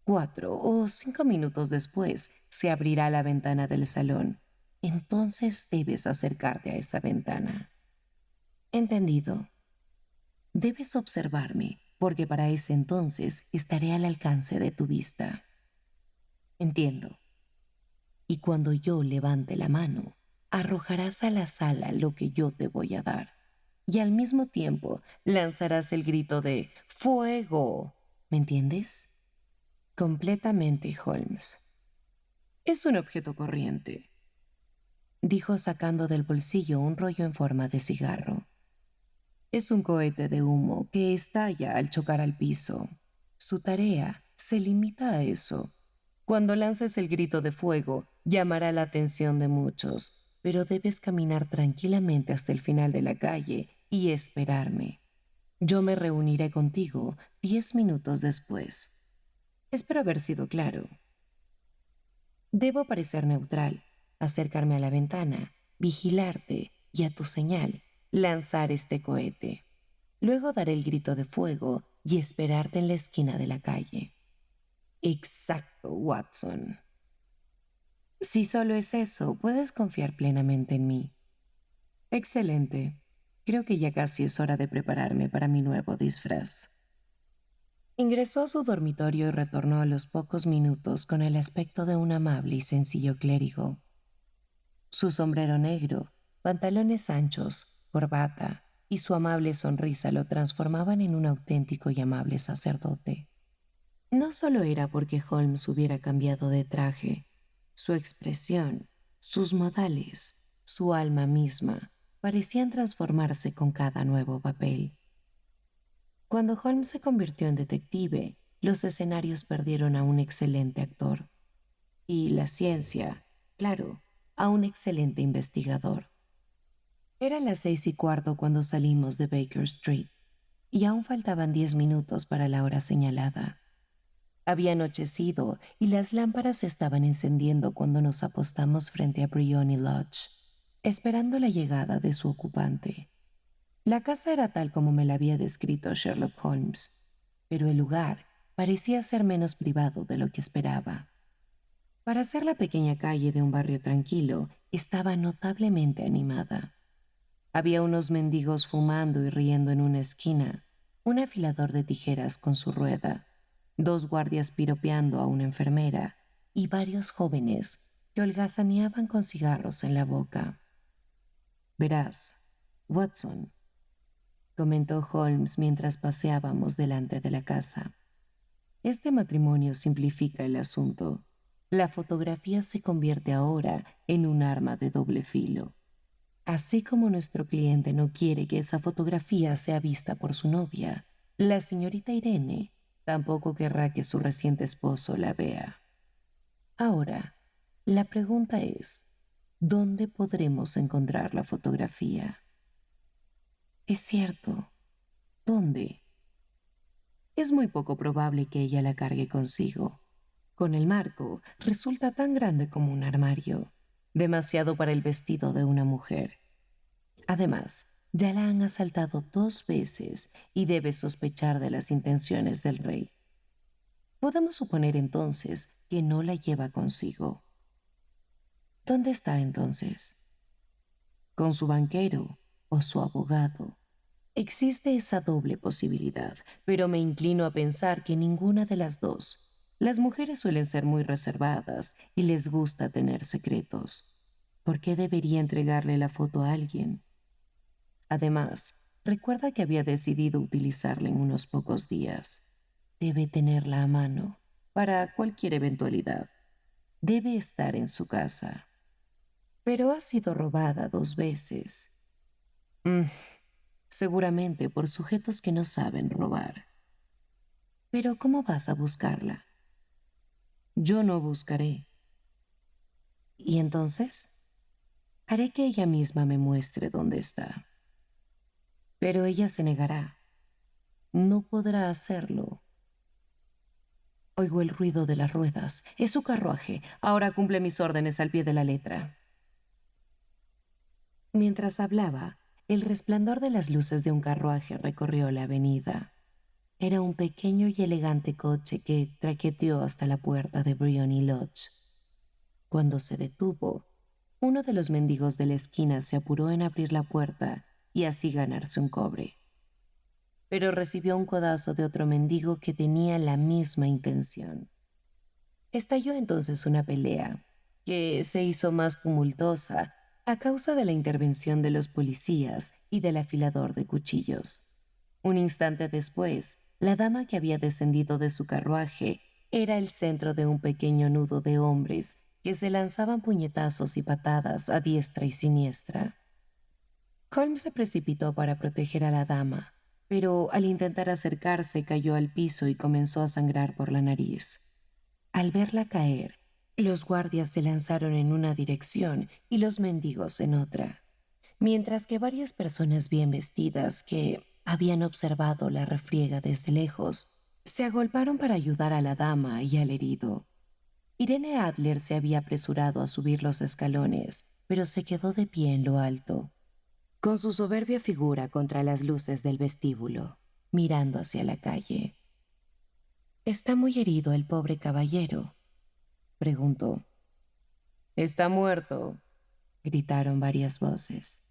4 o 5 minutos después se abrirá la ventana del salón. Entonces debes acercarte a esa ventana». «Entendido». «Debes observarme, porque para ese entonces estaré al alcance de tu vista». «Entiendo». «Y cuando yo levante la mano, arrojarás a la sala lo que yo te voy a dar. Y al mismo tiempo lanzarás el grito de ¡Fuego!». ¿Me entiendes?» «Completamente, Holmes». «Es un objeto corriente», dijo sacando del bolsillo un rollo en forma de cigarro. «Es un cohete de humo que estalla al chocar al piso. Su tarea se limita a eso. Cuando lances el grito de fuego, llamará la atención de muchos, pero debes caminar tranquilamente hasta el final de la calle y esperarme. Yo me reuniré contigo 10 minutos después». Espero haber sido claro. Debo parecer neutral, acercarme a la ventana, vigilarte y a tu señal, lanzar este cohete. Luego dar el grito de fuego y esperarte en la esquina de la calle. Exacto, Watson. Si solo es eso, puedes confiar plenamente en mí. Excelente. Creo que ya casi es hora de prepararme para mi nuevo disfraz. Ingresó a su dormitorio y retornó a los pocos minutos con el aspecto de un amable y sencillo clérigo. Su sombrero negro, pantalones anchos, corbata y su amable sonrisa lo transformaban en un auténtico y amable sacerdote. No solo era porque Holmes hubiera cambiado de traje, su expresión, sus modales, su alma misma parecían transformarse con cada nuevo papel. Cuando Holmes se convirtió en detective, los escenarios perdieron a un excelente actor y la ciencia, claro, a un excelente investigador. Eran las 6:15 cuando salimos de Baker Street y aún faltaban 10 minutos para la hora señalada. Había anochecido y las lámparas se estaban encendiendo cuando nos apostamos frente a Briony Lodge, esperando la llegada de su ocupante. La casa era tal como me la había descrito Sherlock Holmes, pero el lugar parecía ser menos privado de lo que esperaba. Para ser la pequeña calle de un barrio tranquilo, estaba notablemente animada. Había unos mendigos fumando y riendo en una esquina, un afilador de tijeras con su rueda, dos guardias piropeando a una enfermera y varios jóvenes que holgazaneaban con cigarros en la boca. Verás, Watson, comentó Holmes mientras paseábamos delante de la casa. Este matrimonio simplifica el asunto. La fotografía se convierte ahora en un arma de doble filo. Así como nuestro cliente no quiere que esa fotografía sea vista por su novia, la señorita Irene tampoco querrá que su reciente esposo la vea. Ahora, la pregunta es, ¿dónde podremos encontrar la fotografía? Es cierto, ¿dónde? Es muy poco probable que ella la cargue consigo. Con el marco resulta tan grande como un armario, demasiado para el vestido de una mujer. Además, ya la han asaltado 2 veces y debe sospechar de las intenciones del rey. Podemos suponer entonces que no la lleva consigo. ¿Dónde está entonces? ¿Con su banquero o su abogado? Existe esa doble posibilidad, pero me inclino a pensar que ninguna de las dos. Las mujeres suelen ser muy reservadas y les gusta tener secretos. ¿Por qué debería entregarle la foto a alguien? Además, recuerda que había decidido utilizarla en unos pocos días. Debe tenerla a mano para cualquier eventualidad. Debe estar en su casa. Pero ha sido robada 2 veces. Mm, Seguramente por sujetos que no saben robar. Pero ¿cómo vas a buscarla? Yo no buscaré. ¿Y entonces? Haré que ella misma me muestre dónde está. Pero ella se negará. No podrá hacerlo. Oigo el ruido de las ruedas. Es su carruaje. Ahora cumple mis órdenes al pie de la letra. Mientras hablaba, el resplandor de las luces de un carruaje recorrió la avenida. Era un pequeño y elegante coche que traqueteó hasta la puerta de Briony Lodge. Cuando se detuvo, uno de los mendigos de la esquina se apuró en abrir la puerta y así ganarse un cobre. Pero recibió un codazo de otro mendigo que tenía la misma intención. Estalló entonces una pelea, que se hizo más tumultuosa a causa de la intervención de los policías y del afilador de cuchillos. Un instante después, la dama que había descendido de su carruaje era el centro de un pequeño nudo de hombres que se lanzaban puñetazos y patadas a diestra y siniestra. Holmes se precipitó para proteger a la dama, pero al intentar acercarse cayó al piso y comenzó a sangrar por la nariz. Al verla caer, los guardias se lanzaron en una dirección y los mendigos en otra, mientras que varias personas bien vestidas que habían observado la refriega desde lejos Se agolparon para ayudar a la dama y al herido. Irene Adler se había apresurado a subir los escalones, pero se quedó de pie en lo alto, con su soberbia figura contra las luces del vestíbulo, mirando hacia la calle. —¿Está muy herido el pobre caballero? —preguntó. —Está muerto —gritaron varias voces.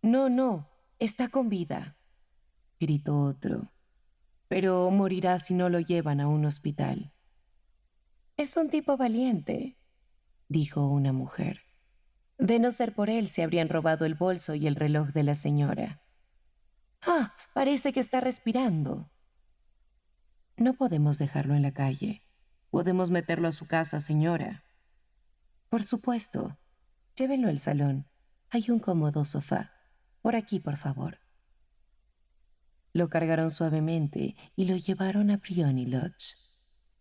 —No, no, está con vida —gritó otro—, pero morirá si no lo llevan a un hospital. —Es un tipo valiente —dijo una mujer—. De no ser por él, se habrían robado el bolso y el reloj de la señora. —¡Ah! Parece que está respirando. —No podemos dejarlo en la calle. Podemos meterlo a su casa, señora. —Por supuesto. Llévenlo al salón. Hay un cómodo sofá. Por aquí, por favor. Lo cargaron suavemente y lo llevaron a Briony Lodge.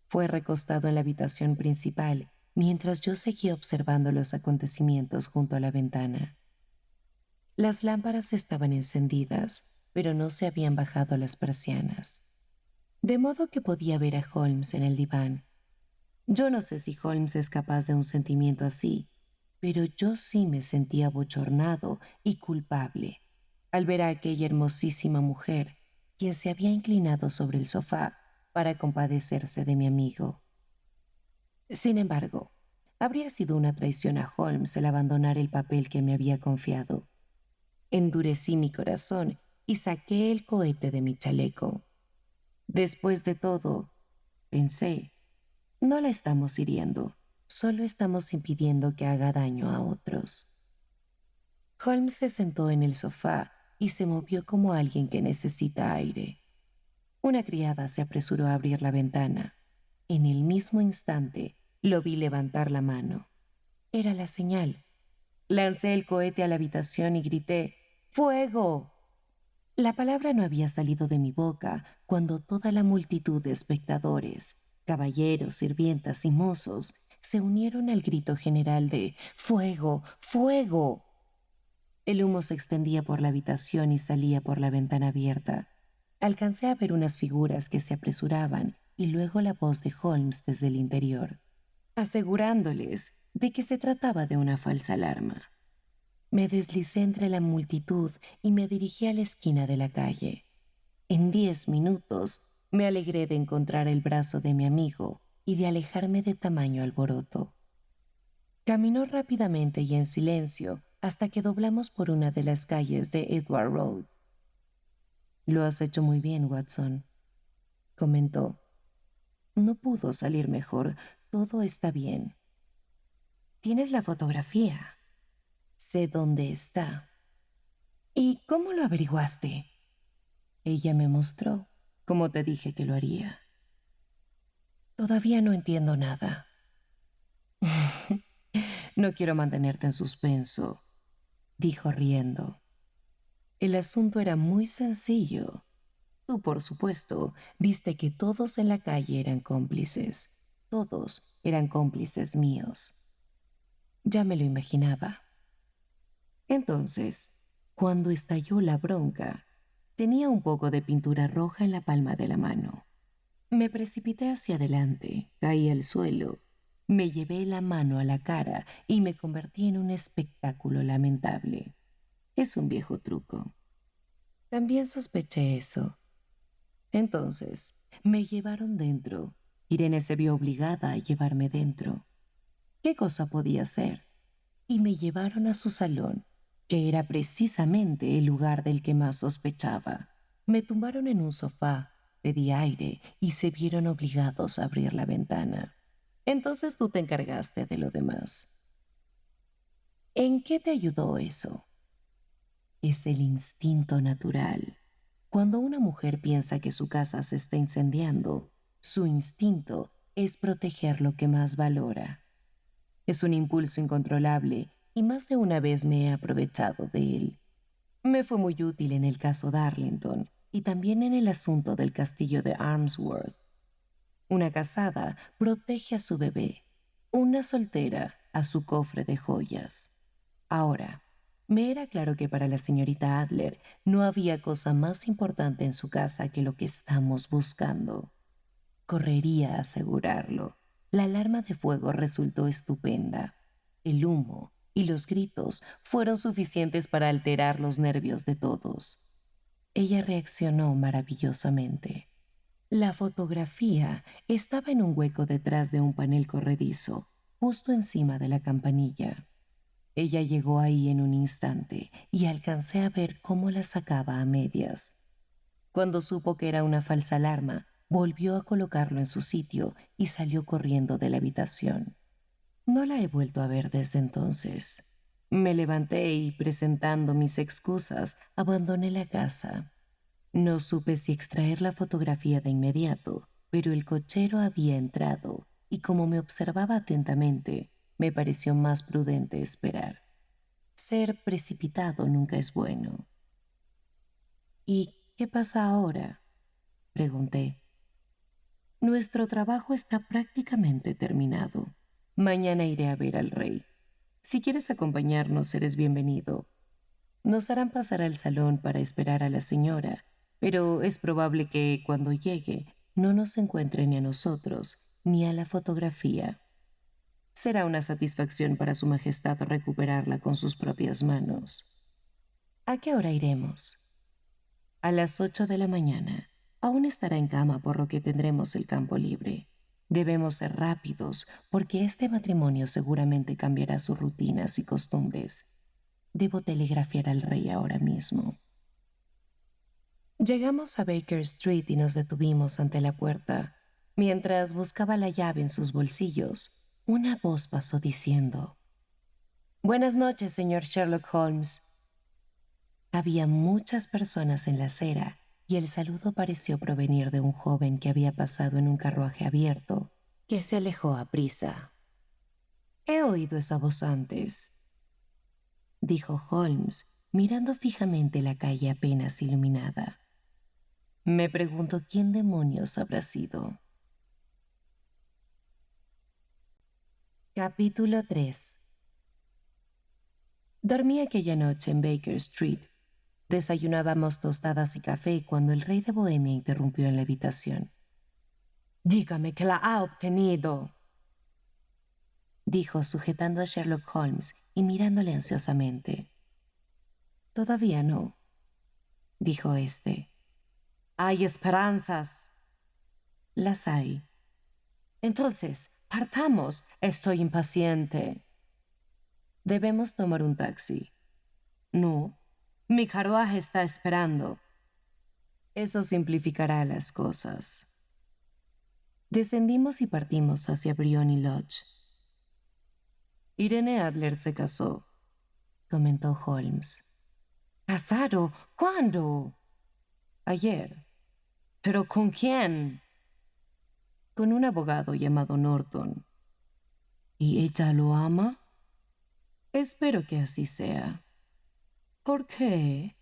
Fue recostado en la habitación principal mientras yo seguía observando los acontecimientos junto a la ventana. Las lámparas estaban encendidas, pero no se habían bajado las persianas, de modo que podía ver a Holmes en el diván. Yo no sé si Holmes es capaz de un sentimiento así, pero yo sí me sentía abochornado y culpable al ver a aquella hermosísima mujer quien se había inclinado sobre el sofá para compadecerse de mi amigo. Sin embargo, habría sido una traición a Holmes el abandonar el papel que me había confiado. Endurecí mi corazón y saqué el cohete de mi chaleco. Después de todo, pensé, no la estamos hiriendo, solo estamos impidiendo que haga daño a otros. Holmes se sentó en el sofá y se movió como alguien que necesita aire. Una criada se apresuró a abrir la ventana. En el mismo instante, lo vi levantar la mano. Era la señal. Lancé el cohete a la habitación y grité, ¡fuego! La palabra no había salido de mi boca cuando toda la multitud de espectadores, caballeros, sirvientas y mozos, se unieron al grito general de ¡fuego! ¡Fuego! El humo se extendía por la habitación y salía por la ventana abierta. Alcancé a ver unas figuras que se apresuraban y luego la voz de Holmes desde el interior, asegurándoles de que se trataba de una falsa alarma. Me deslicé entre la multitud y me dirigí a la esquina de la calle. En 10 minutos me alegré de encontrar el brazo de mi amigo y de alejarme de tamaño alboroto. Caminó rápidamente y en silencio hasta que doblamos por una de las calles de Edward Road. «Lo has hecho muy bien, Watson», comentó. «No pudo salir mejor. Todo está bien. Tienes la fotografía. Sé dónde está». «¿Y cómo lo averiguaste?» Ella me mostró, como te dije que lo haría. «Todavía no entiendo nada». «No quiero mantenerte en suspenso», dijo riendo. El asunto era muy sencillo. Tú, por supuesto, viste que todos en la calle eran cómplices. Todos eran cómplices míos. Ya me lo imaginaba. Entonces, cuando estalló la bronca, tenía un poco de pintura roja en la palma de la mano. Me precipité hacia adelante, caí al suelo, me llevé la mano a la cara y me convertí en un espectáculo lamentable. Es un viejo truco. También sospeché eso. Entonces, me llevaron dentro. Irene se vio obligada a llevarme dentro. ¿Qué cosa podía hacer? Y me llevaron a su salón, que era precisamente el lugar del que más sospechaba. Me tumbaron en un sofá, pedí aire y se vieron obligados a abrir la ventana. Entonces tú te encargaste de lo demás. ¿En qué te ayudó eso? Es el instinto natural. Cuando una mujer piensa que su casa se está incendiando, su instinto es proteger lo que más valora. Es un impulso incontrolable y más de una vez me he aprovechado de él. Me fue muy útil en el caso Darlington y también en el asunto del castillo de Armsworth. Una casada protege a su bebé, una soltera a su cofre de joyas. Ahora, Me era claro que para la señorita Adler no había cosa más importante en su casa que lo que estamos buscando. Correría a asegurarlo. La alarma de fuego resultó estupenda. El humo y los gritos fueron suficientes para alterar los nervios de todos. Ella reaccionó maravillosamente. La fotografía estaba en un hueco detrás de un panel corredizo, justo encima de la campanilla. Ella llegó ahí en un instante y alcancé a ver cómo la sacaba a medias. Cuando supo que era una falsa alarma, volvió a colocarlo en su sitio y salió corriendo de la habitación. No la he vuelto a ver desde entonces. Me levanté y, presentando mis excusas, abandoné la casa. No supe si extraer la fotografía de inmediato, pero el cochero había entrado y como me observaba atentamente, me pareció más prudente esperar. Ser precipitado nunca es bueno. ¿Y qué pasa ahora?, pregunté. Nuestro trabajo está prácticamente terminado. Mañana iré a ver al rey. Si quieres acompañarnos, eres bienvenido. Nos harán pasar al salón para esperar a la señora, pero es probable que cuando llegue no nos encuentre ni a nosotros ni a la fotografía. Será una satisfacción para Su Majestad recuperarla con sus propias manos. ¿A qué hora iremos? A las 8 de la mañana. Aún estará en cama, por lo que tendremos el campo libre. Debemos ser rápidos, porque este matrimonio seguramente cambiará sus rutinas y costumbres. Debo telegrafiar al rey ahora mismo. Llegamos a Baker Street y nos detuvimos ante la puerta. Mientras buscaba la llave en sus bolsillos, una voz pasó diciendo: «Buenas noches, señor Sherlock Holmes». Había muchas personas en la acera y el saludo pareció provenir de un joven que había pasado en un carruaje abierto, que se alejó a prisa. «He oído esa voz antes», dijo Holmes, mirando fijamente la calle apenas iluminada. «Me pregunto quién demonios habrá sido». Capítulo 3. Dormí aquella noche en Baker Street. Desayunábamos tostadas y café cuando el rey de Bohemia interrumpió en la habitación. «Dígame que la ha obtenido», dijo, sujetando a Sherlock Holmes y mirándole ansiosamente. «Todavía no», dijo éste. «Hay esperanzas». «Las hay». «Entonces, partamos. Estoy impaciente». «Debemos tomar un taxi». «No, mi carruaje está esperando». «Eso simplificará las cosas». Descendimos y partimos hacia Briony Lodge. «Irene Adler se casó», comentó Holmes. «¿Casado? ¿Cuándo?» «Ayer». «¿Pero con quién?» «Con un abogado llamado Norton». «¿Y ella lo ama?» «Espero que así sea». «¿Por qué?»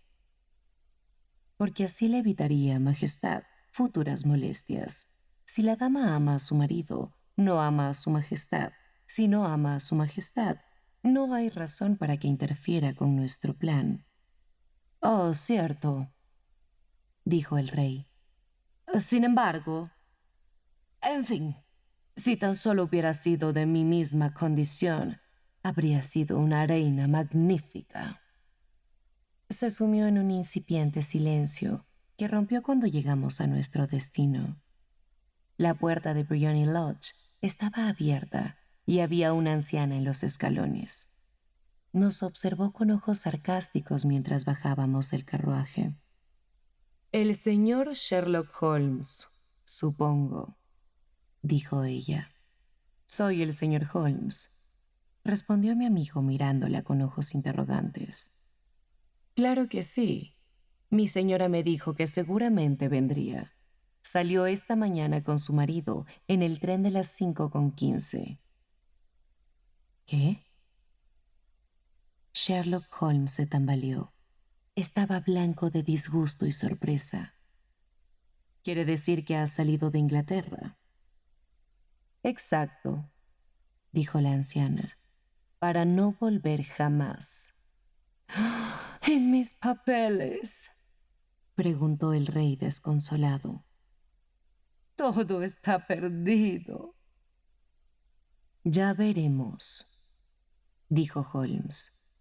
«Porque así le evitaría, Majestad, futuras molestias. Si la dama ama a su marido, no ama a su Majestad. Si no ama a su Majestad, no hay razón para que interfiera con nuestro plan». «Oh, cierto», dijo el rey. «Sin embargo, en fin, si tan solo hubiera sido de mi misma condición, habría sido una reina magnífica». Se sumió en un incipiente silencio que rompió cuando llegamos a nuestro destino. La puerta de Briony Lodge estaba abierta y había una anciana en los escalones. Nos observó con ojos sarcásticos mientras bajábamos del carruaje. «El señor Sherlock Holmes, supongo», dijo ella. «Soy el señor Holmes», respondió mi amigo mirándola con ojos interrogantes. «Claro que sí. Mi señora me dijo que seguramente vendría. Salió esta mañana con su marido en el tren de las 5:15». «¿Qué?». Sherlock Holmes se tambaleó. Estaba blanco de disgusto y sorpresa. «¿Quiere decir que ha salido de Inglaterra?». «Exacto», dijo la anciana, «para no volver jamás». ¿Y mis papeles?, preguntó el rey desconsolado. Todo está perdido. Ya veremos, dijo Holmes.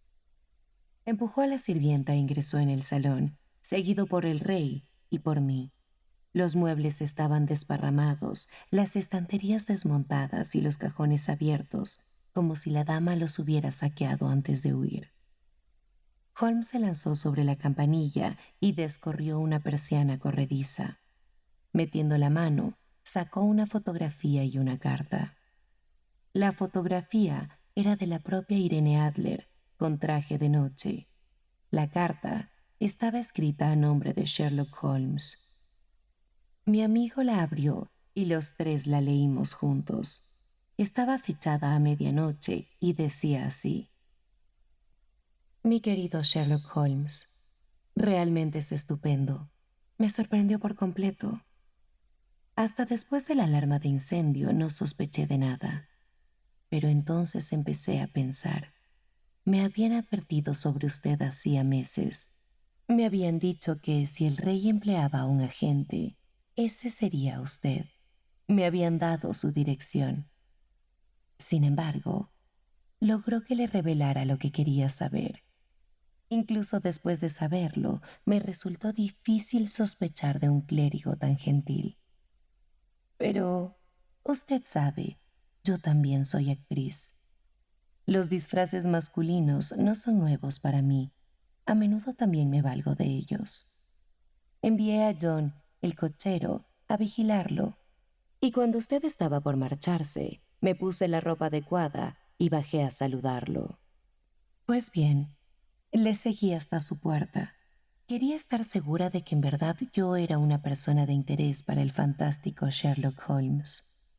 Empujó a la sirvienta e ingresó en el salón, seguido por el rey y por mí. Los muebles estaban desparramados, las estanterías desmontadas y los cajones abiertos, como si la dama los hubiera saqueado antes de huir. Holmes se lanzó sobre la campanilla y descorrió una persiana corrediza. Metiendo la mano, sacó una fotografía y una carta. La fotografía era de la propia Irene Adler, con traje de noche. La carta estaba escrita a nombre de Sherlock Holmes. Mi amigo la abrió y los tres la leímos juntos. Estaba fechada a medianoche y decía así: Mi querido Sherlock Holmes, realmente es estupendo. Me sorprendió por completo. Hasta después de la alarma de incendio no sospeché de nada. Pero entonces empecé a pensar. Me habían advertido sobre usted hacía meses. Me habían dicho que si el rey empleaba a un agente, ese sería usted. Me habían dado su dirección. Sin embargo, logró que le revelara lo que quería saber. Incluso después de saberlo, me resultó difícil sospechar de un clérigo tan gentil. Pero, usted sabe, yo también soy actriz. Los disfraces masculinos no son nuevos para mí. A menudo también me valgo de ellos. Envié a John, el cochero, a vigilarlo. Y cuando usted estaba por marcharse, me puse la ropa adecuada y bajé a saludarlo. Pues bien, le seguí hasta su puerta. Quería estar segura de que en verdad yo era una persona de interés para el fantástico Sherlock Holmes.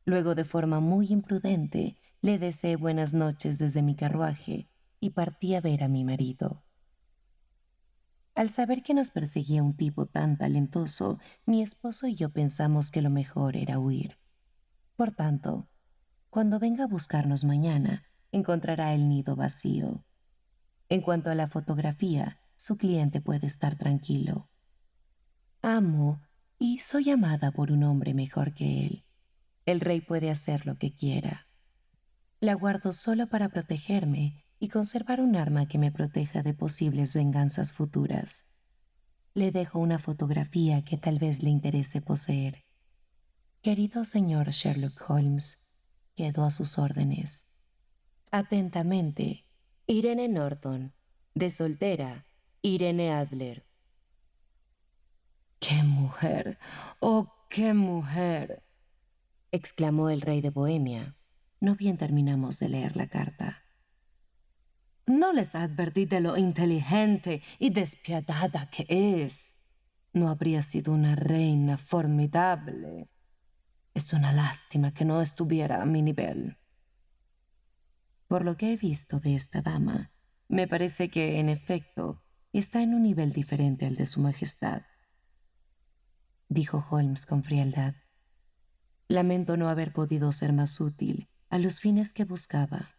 Luego, de forma muy imprudente, le deseé buenas noches desde mi carruaje y partí a ver a mi marido. Al saber que nos perseguía un tipo tan talentoso, mi esposo y yo pensamos que lo mejor era huir. Por tanto, cuando venga a buscarnos mañana, encontrará el nido vacío. En cuanto a la fotografía, su cliente puede estar tranquilo. Amo y soy amada por un hombre mejor que él. El rey puede hacer lo que quiera. La guardo solo para protegerme y conservar un arma que me proteja de posibles venganzas futuras. Le dejo una fotografía que tal vez le interese poseer. Querido señor Sherlock Holmes, quedo a sus órdenes. Atentamente, Irene Norton, de soltera, Irene Adler. ¡Qué mujer! ¡Oh, qué mujer!, exclamó el rey de Bohemia. No bien terminamos de leer la carta. No les advertí de lo inteligente y despiadada que es. No habría sido una reina formidable. Es una lástima que no estuviera a mi nivel. Por lo que he visto de esta dama, me parece que, en efecto, está en un nivel diferente al de su majestad, dijo Holmes con frialdad. Lamento no haber podido ser más útil a los fines que buscaba.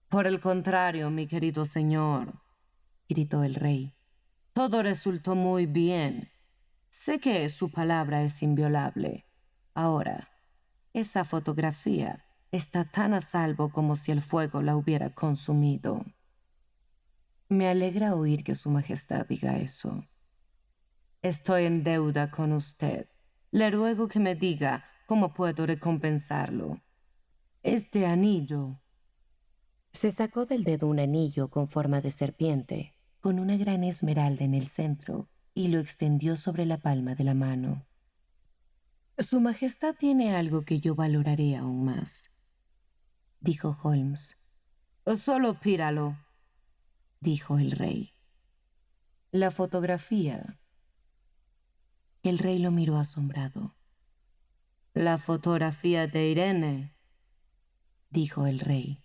Por el contrario, mi querido señor, gritó el rey, todo resultó muy bien. Sé que su palabra es inviolable. Ahora, esa fotografía está tan a salvo como si el fuego la hubiera consumido. Me alegra oír que su majestad diga eso. Estoy en deuda con usted. Le ruego que me diga cómo puedo recompensarlo. Este anillo. Se sacó del dedo un anillo con forma de serpiente, con una gran esmeralda en el centro, y lo extendió sobre la palma de la mano. Su majestad tiene algo que yo valoraré aún más, dijo Holmes. Solo píralo, dijo el rey. La fotografía. El rey lo miró asombrado. La fotografía de Irene, dijo el rey.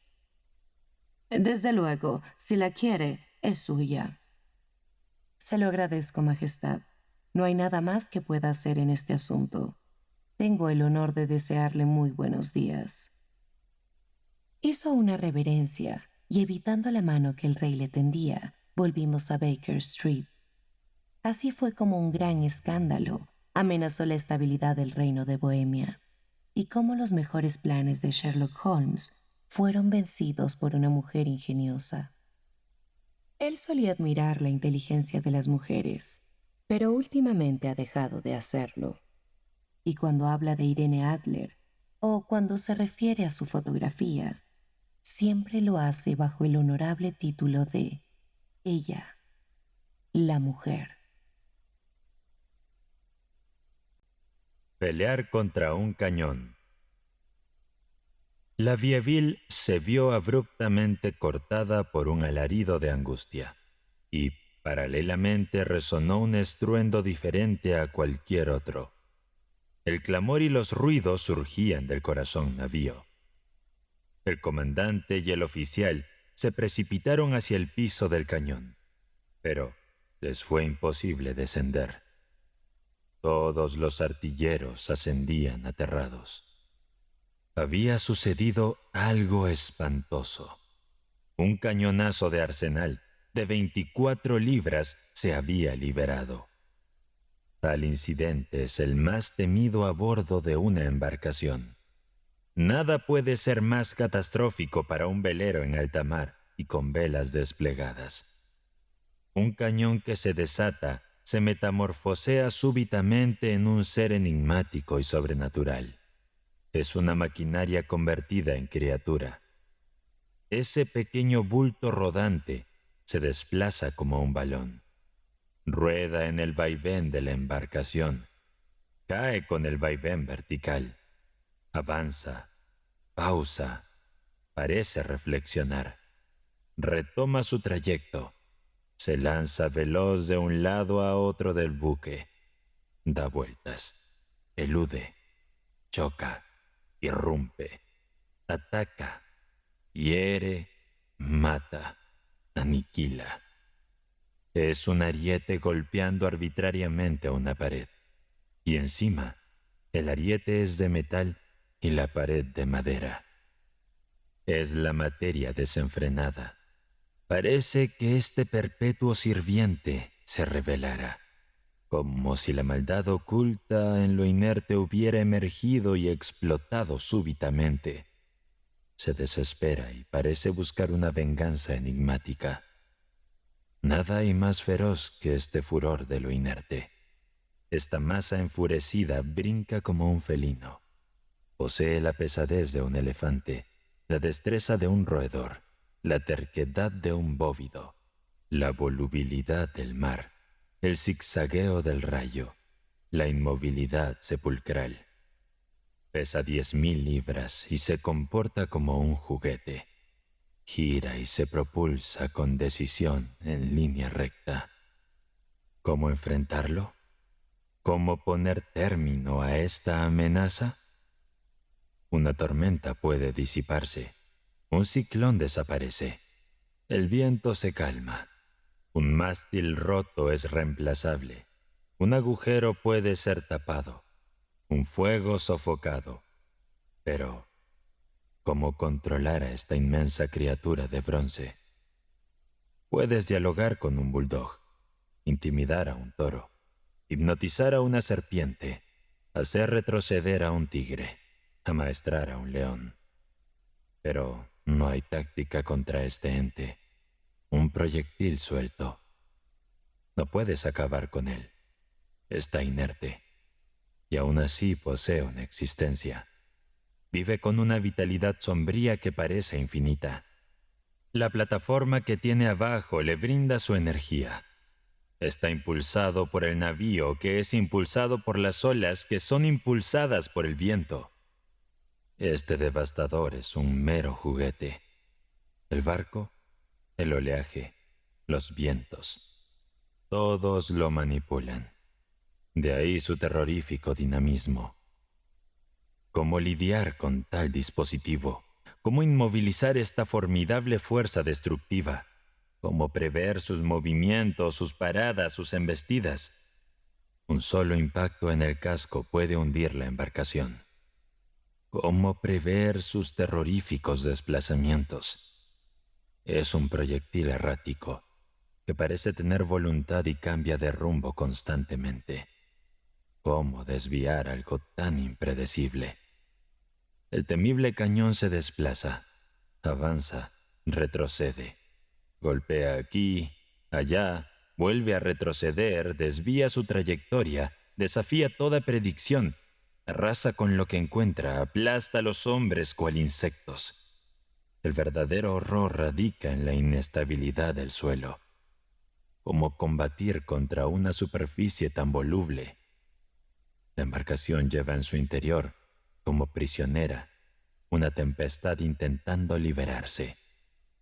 Desde luego, si la quiere, es suya. Se lo agradezco, majestad. No hay nada más que pueda hacer en este asunto. Tengo el honor de desearle muy buenos días. Hizo una reverencia y evitando la mano que el rey le tendía, volvimos a Baker Street. Así fue como un gran escándalo amenazó la estabilidad del reino de Bohemia, y cómo los mejores planes de Sherlock Holmes fueron vencidos por una mujer ingeniosa. Él solía admirar la inteligencia de las mujeres, pero últimamente ha dejado de hacerlo. Y cuando habla de Irene Adler, o cuando se refiere a su fotografía, siempre lo hace bajo el honorable título de ella, la mujer. Pelear contra un cañón. La Vieille se vio abruptamente cortada por un alarido de angustia, y paralelamente resonó un estruendo diferente a cualquier otro. El clamor y los ruidos surgían del corazón navío. El comandante y el oficial se precipitaron hacia el piso del cañón, pero les fue imposible descender. Todos los artilleros ascendían aterrados. Había sucedido algo espantoso. Un cañonazo de arsenal de 24 libras se había liberado. Tal incidente es el más temido a bordo de una embarcación. Nada puede ser más catastrófico para un velero en alta mar y con velas desplegadas. Un cañón que se desata se metamorfosea súbitamente en un ser enigmático y sobrenatural. Es una maquinaria convertida en criatura. Ese pequeño bulto rodante se desplaza como un balón. Rueda en el vaivén de la embarcación. Cae con el vaivén vertical. Avanza, pausa, parece reflexionar. Retoma su trayecto. Se lanza veloz de un lado a otro del buque. Da vueltas. Elude. Choca. Irrumpe. Ataca. Hiere. Mata. Aniquila. Es un ariete golpeando arbitrariamente a una pared. Y encima, el ariete es de metal y la pared de madera. Es la materia desenfrenada. Parece que este perpetuo sirviente se revelara, como si la maldad oculta en lo inerte hubiera emergido y explotado súbitamente. Se desespera y parece buscar una venganza enigmática. Nada hay más feroz que este furor de lo inerte. Esta masa enfurecida brinca como un felino. Posee la pesadez de un elefante, la destreza de un roedor, la terquedad de un bóvido, la volubilidad del mar, el zigzagueo del rayo, la inmovilidad sepulcral. Pesa 10.000 libras y se comporta como un juguete. Gira y se propulsa con decisión en línea recta. ¿Cómo enfrentarlo? ¿Cómo poner término a esta amenaza? Una tormenta puede disiparse. Un ciclón desaparece. El viento se calma. Un mástil roto es reemplazable. Un agujero puede ser tapado. Un fuego sofocado. Pero, ¿cómo controlar a esta inmensa criatura de bronce? Puedes dialogar con un bulldog, intimidar a un toro, hipnotizar a una serpiente, hacer retroceder a un tigre, amaestrar a un león. Pero no hay táctica contra este ente. Un proyectil suelto. No puedes acabar con él. Está inerte. Y aún así posee una existencia. Vive con una vitalidad sombría que parece infinita. La plataforma que tiene abajo le brinda su energía. Está impulsado por el navío que es impulsado por las olas que son impulsadas por el viento. Este devastador es un mero juguete. El barco, el oleaje, los vientos, todos lo manipulan. De ahí su terrorífico dinamismo. ¿Cómo lidiar con tal dispositivo? ¿Cómo inmovilizar esta formidable fuerza destructiva? ¿Cómo prever sus movimientos, sus paradas, sus embestidas? Un solo impacto en el casco puede hundir la embarcación. ¿Cómo prever sus terroríficos desplazamientos? Es un proyectil errático que parece tener voluntad y cambia de rumbo constantemente. ¿Cómo desviar algo tan impredecible? El temible cañón se desplaza, avanza, retrocede, golpea aquí, allá, vuelve a retroceder, desvía su trayectoria, desafía toda predicción, arrasa con lo que encuentra, aplasta a los hombres cual insectos. El verdadero horror radica en la inestabilidad del suelo. ¿Cómo combatir contra una superficie tan voluble? La embarcación lleva en su interior, como prisionera, una tempestad intentando liberarse.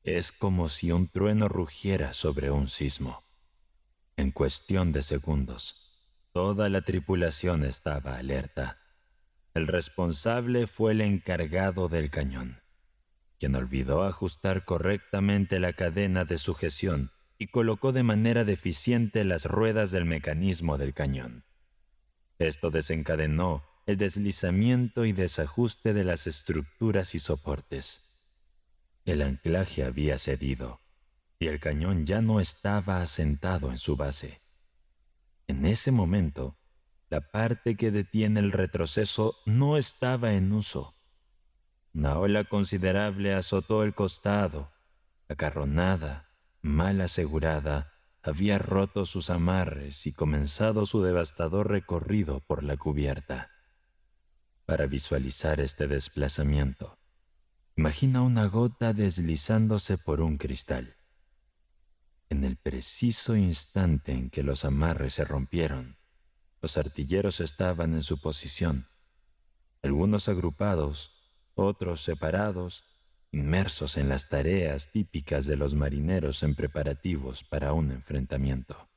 Es como si un trueno rugiera sobre un sismo. En cuestión de segundos, toda la tripulación estaba alerta. El responsable fue el encargado del cañón, quien olvidó ajustar correctamente la cadena de sujeción y colocó de manera deficiente las ruedas del mecanismo del cañón. Esto desencadenó el deslizamiento y desajuste de las estructuras y soportes. El anclaje había cedido y el cañón ya no estaba asentado en su base. En ese momento, la parte que detiene el retroceso no estaba en uso. Una ola considerable azotó el costado. La carronada, mal asegurada, había roto sus amarres y comenzado su devastador recorrido por la cubierta. Para visualizar este desplazamiento, imagina una gota deslizándose por un cristal. En el preciso instante en que los amarres se rompieron, los artilleros estaban en su posición, algunos agrupados, otros separados, inmersos en las tareas típicas de los marineros en preparativos para un enfrentamiento.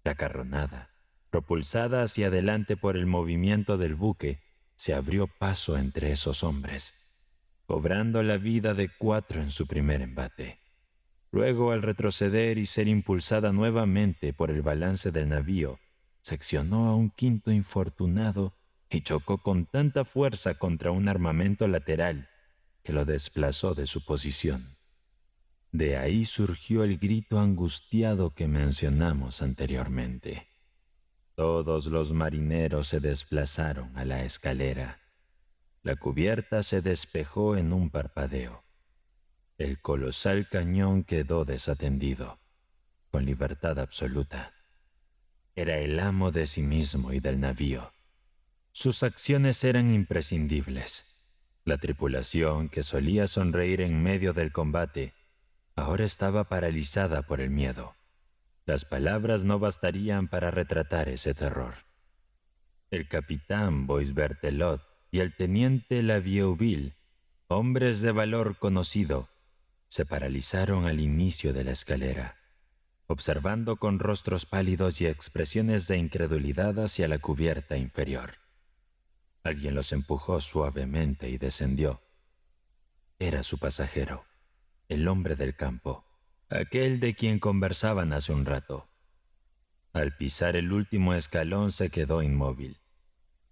La carronada, propulsada hacia adelante por el movimiento del buque, se abrió paso entre esos hombres, cobrando la vida de 4 en su primer embate. Luego, al retroceder y ser impulsada nuevamente por el balance del navío, seccionó a un quinto infortunado y chocó con tanta fuerza contra un armamento lateral que lo desplazó de su posición. De ahí surgió el grito angustiado que mencionamos anteriormente. Todos los marineros se desplazaron a la escalera. La cubierta se despejó en un parpadeo. El colosal cañón quedó desatendido, con libertad absoluta. Era el amo de sí mismo y del navío. Sus acciones eran imprescindibles. La tripulación, que solía sonreír en medio del combate, ahora estaba paralizada por el miedo. Las palabras no bastarían para retratar ese terror. El capitán Boisbertelot y el teniente Lavieuville, hombres de valor conocido, se paralizaron al inicio de la escalera, observando con rostros pálidos y expresiones de incredulidad hacia la cubierta inferior. Alguien los empujó suavemente y descendió. Era su pasajero, el hombre del campo, aquel de quien conversaban hace un rato. Al pisar el último escalón se quedó inmóvil.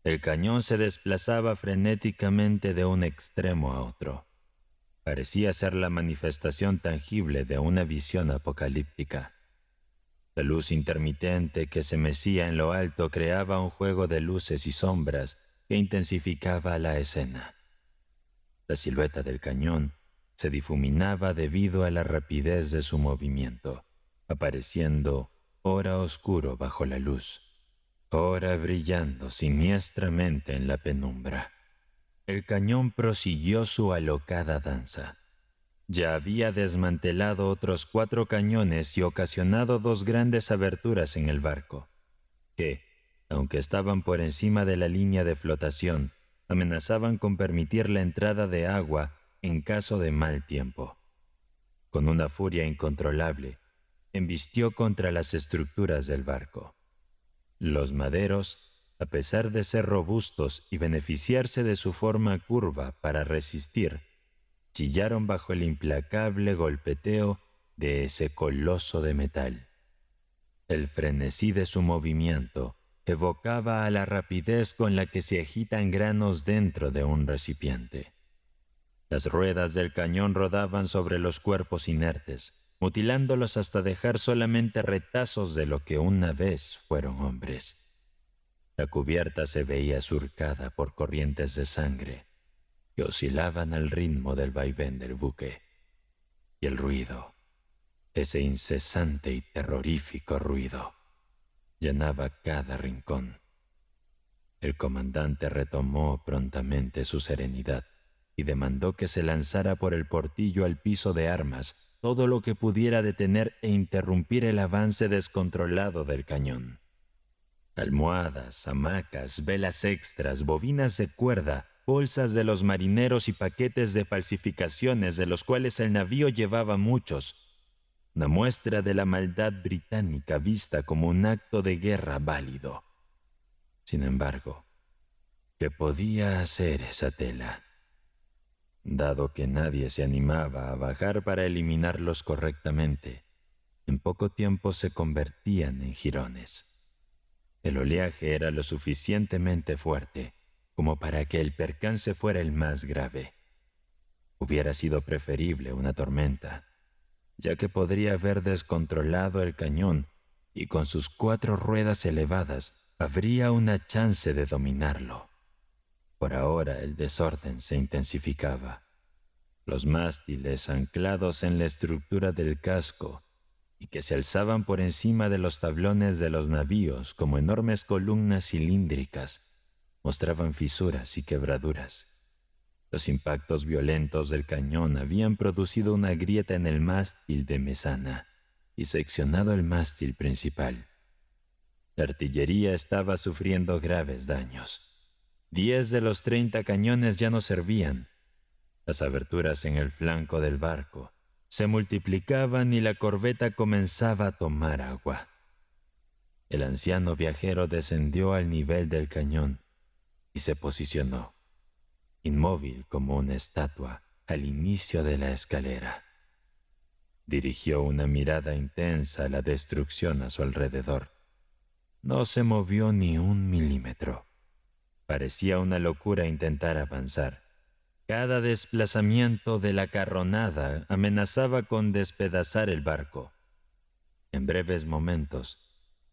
El cañón se desplazaba frenéticamente de un extremo a otro. Parecía ser la manifestación tangible de una visión apocalíptica. La luz intermitente que se mecía en lo alto creaba un juego de luces y sombras que intensificaba la escena. La silueta del cañón se difuminaba debido a la rapidez de su movimiento, apareciendo ora oscuro bajo la luz, ora brillando siniestramente en la penumbra. El cañón prosiguió su alocada danza. Ya había desmantelado otros 4 cañones y ocasionado 2 grandes aberturas en el barco, que, aunque estaban por encima de la línea de flotación, amenazaban con permitir la entrada de agua en caso de mal tiempo. Con una furia incontrolable, embistió contra las estructuras del barco. Los maderos, a pesar de ser robustos y beneficiarse de su forma curva para resistir, chillaron bajo el implacable golpeteo de ese coloso de metal. El frenesí de su movimiento evocaba a la rapidez con la que se agitan granos dentro de un recipiente. Las ruedas del cañón rodaban sobre los cuerpos inertes, mutilándolos hasta dejar solamente retazos de lo que una vez fueron hombres. La cubierta se veía surcada por corrientes de sangre que oscilaban al ritmo del vaivén del buque. Y el ruido, ese incesante y terrorífico ruido, llenaba cada rincón. El comandante retomó prontamente su serenidad y demandó que se lanzara por el portillo al piso de armas todo lo que pudiera detener e interrumpir el avance descontrolado del cañón. Almohadas, hamacas, velas extras, bobinas de cuerda, bolsas de los marineros y paquetes de falsificaciones de los cuales el navío llevaba muchos. Una muestra de la maldad británica vista como un acto de guerra válido. Sin embargo, ¿qué podía hacer esa tela? Dado que nadie se animaba a bajar para eliminarlos correctamente, en poco tiempo se convertían en jirones. El oleaje era lo suficientemente fuerte como para que el percance fuera el más grave. Hubiera sido preferible una tormenta, ya que podría haber descontrolado el cañón y con sus 4 ruedas elevadas habría una chance de dominarlo. Por ahora el desorden se intensificaba. Los mástiles anclados en la estructura del casco y que se alzaban por encima de los tablones de los navíos como enormes columnas cilíndricas mostraban fisuras y quebraduras. Los impactos violentos del cañón habían producido una grieta en el mástil de mesana y seccionado el mástil principal. La artillería estaba sufriendo graves daños. 10 de los 30 cañones ya no servían. Las aberturas en el flanco del barco se multiplicaban y la corbeta comenzaba a tomar agua. El anciano viajero descendió al nivel del cañón y se posicionó, inmóvil como una estatua, al inicio de la escalera. Dirigió una mirada intensa a la destrucción a su alrededor. No se movió ni 1 milímetro. Parecía una locura intentar avanzar. Cada desplazamiento de la carronada amenazaba con despedazar el barco. En breves momentos,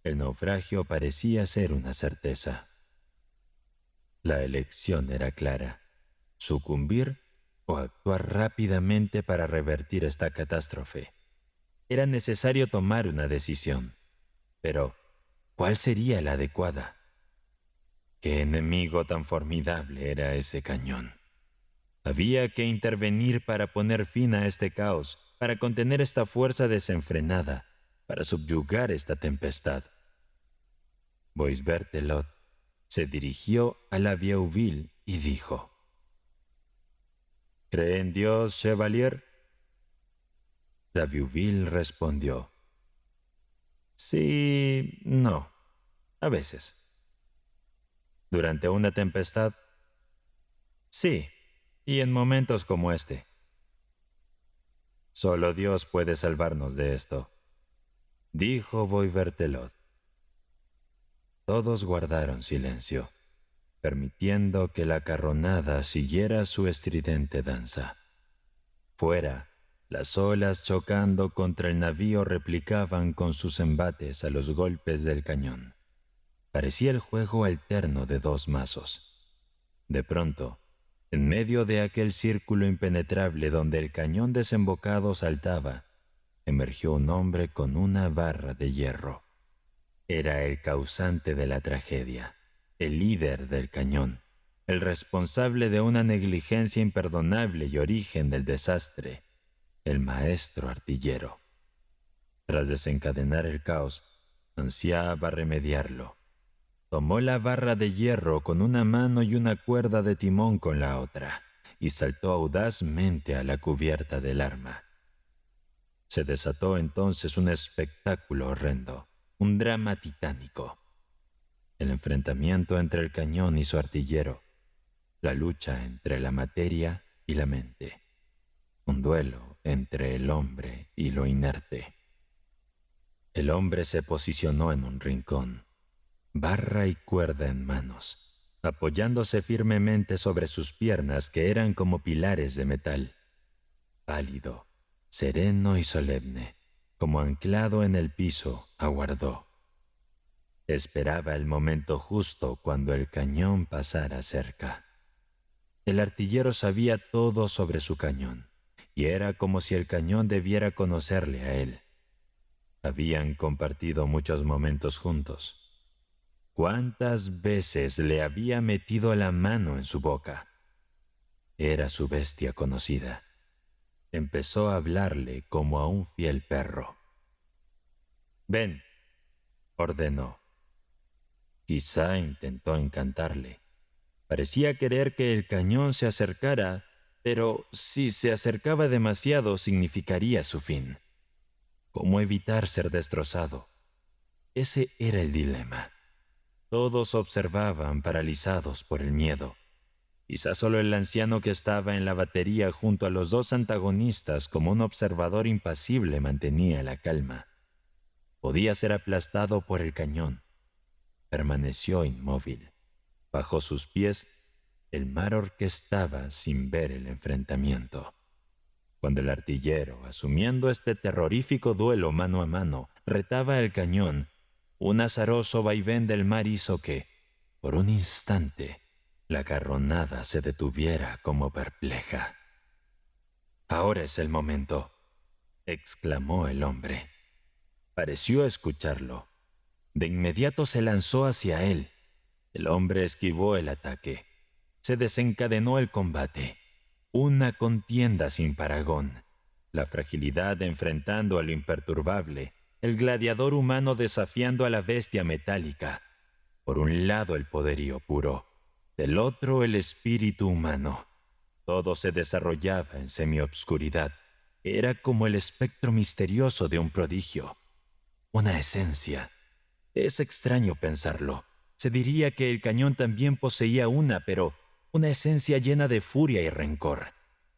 el naufragio parecía ser una certeza. La elección era clara: sucumbir o actuar rápidamente para revertir esta catástrofe. Era necesario tomar una decisión. Pero, ¿cuál sería la adecuada? ¿Qué enemigo tan formidable era ese cañón? Había que intervenir para poner fin a este caos, para contener esta fuerza desenfrenada, para subyugar esta tempestad. Boisberthelot se dirigió a la Vieuville y dijo: ¿Cree en Dios, Chevalier? La Vieuville respondió: sí, no, a veces. ¿Durante una tempestad? Sí, y en momentos como este. Solo Dios puede salvarnos de esto, dijo Boisberthelot. Todos guardaron silencio, permitiendo que la carronada siguiera su estridente danza. Fuera, las olas chocando contra el navío replicaban con sus embates a los golpes del cañón. Parecía el juego alterno de 2 mazos. De pronto, en medio de aquel círculo impenetrable donde el cañón desembocado saltaba, emergió un hombre con una barra de hierro. Era el causante de la tragedia, el líder del cañón, el responsable de una negligencia imperdonable y origen del desastre, el maestro artillero. Tras desencadenar el caos, ansiaba remediarlo. Tomó la barra de hierro con una mano y una cuerda de timón con la otra, y saltó audazmente a la cubierta del arma. Se desató entonces un espectáculo horrendo, un drama titánico. El enfrentamiento entre el cañón y su artillero, la lucha entre la materia y la mente, un duelo entre el hombre y lo inerte. El hombre se posicionó en un rincón, barra y cuerda en manos, apoyándose firmemente sobre sus piernas que eran como pilares de metal. Pálido, sereno y solemne, como anclado en el piso, aguardó. Esperaba el momento justo cuando el cañón pasara cerca. El artillero sabía todo sobre su cañón, y era como si el cañón debiera conocerle a él. Habían compartido muchos momentos juntos. ¿Cuántas veces le había metido la mano en su boca? Era su bestia conocida. Empezó a hablarle como a un fiel perro. «Ven», ordenó. Quizá intentó encantarle. Parecía querer que el cañón se acercara, pero si se acercaba demasiado significaría su fin. ¿Cómo evitar ser destrozado? Ese era el dilema. Todos observaban paralizados por el miedo. Quizá solo el anciano que estaba en la batería junto a los dos antagonistas como un observador impasible mantenía la calma. Podía ser aplastado por el cañón. Permaneció inmóvil. Bajo sus pies, el mar orquestaba sin ver el enfrentamiento. Cuando el artillero, asumiendo este terrorífico duelo mano a mano, retaba el cañón, un azaroso vaivén del mar hizo que, por un instante, la carronada se detuviera como perpleja. «Ahora es el momento», exclamó el hombre. Pareció escucharlo. De inmediato se lanzó hacia él. El hombre esquivó el ataque. Se desencadenó el combate. Una contienda sin parangón. La fragilidad enfrentando a lo imperturbable. El gladiador humano desafiando a la bestia metálica. Por un lado el poderío puro, del otro el espíritu humano. Todo se desarrollaba en semiobscuridad. Era como el espectro misterioso de un prodigio. Una esencia. Es extraño pensarlo. Se diría que el cañón también poseía pero una esencia llena de furia y rencor.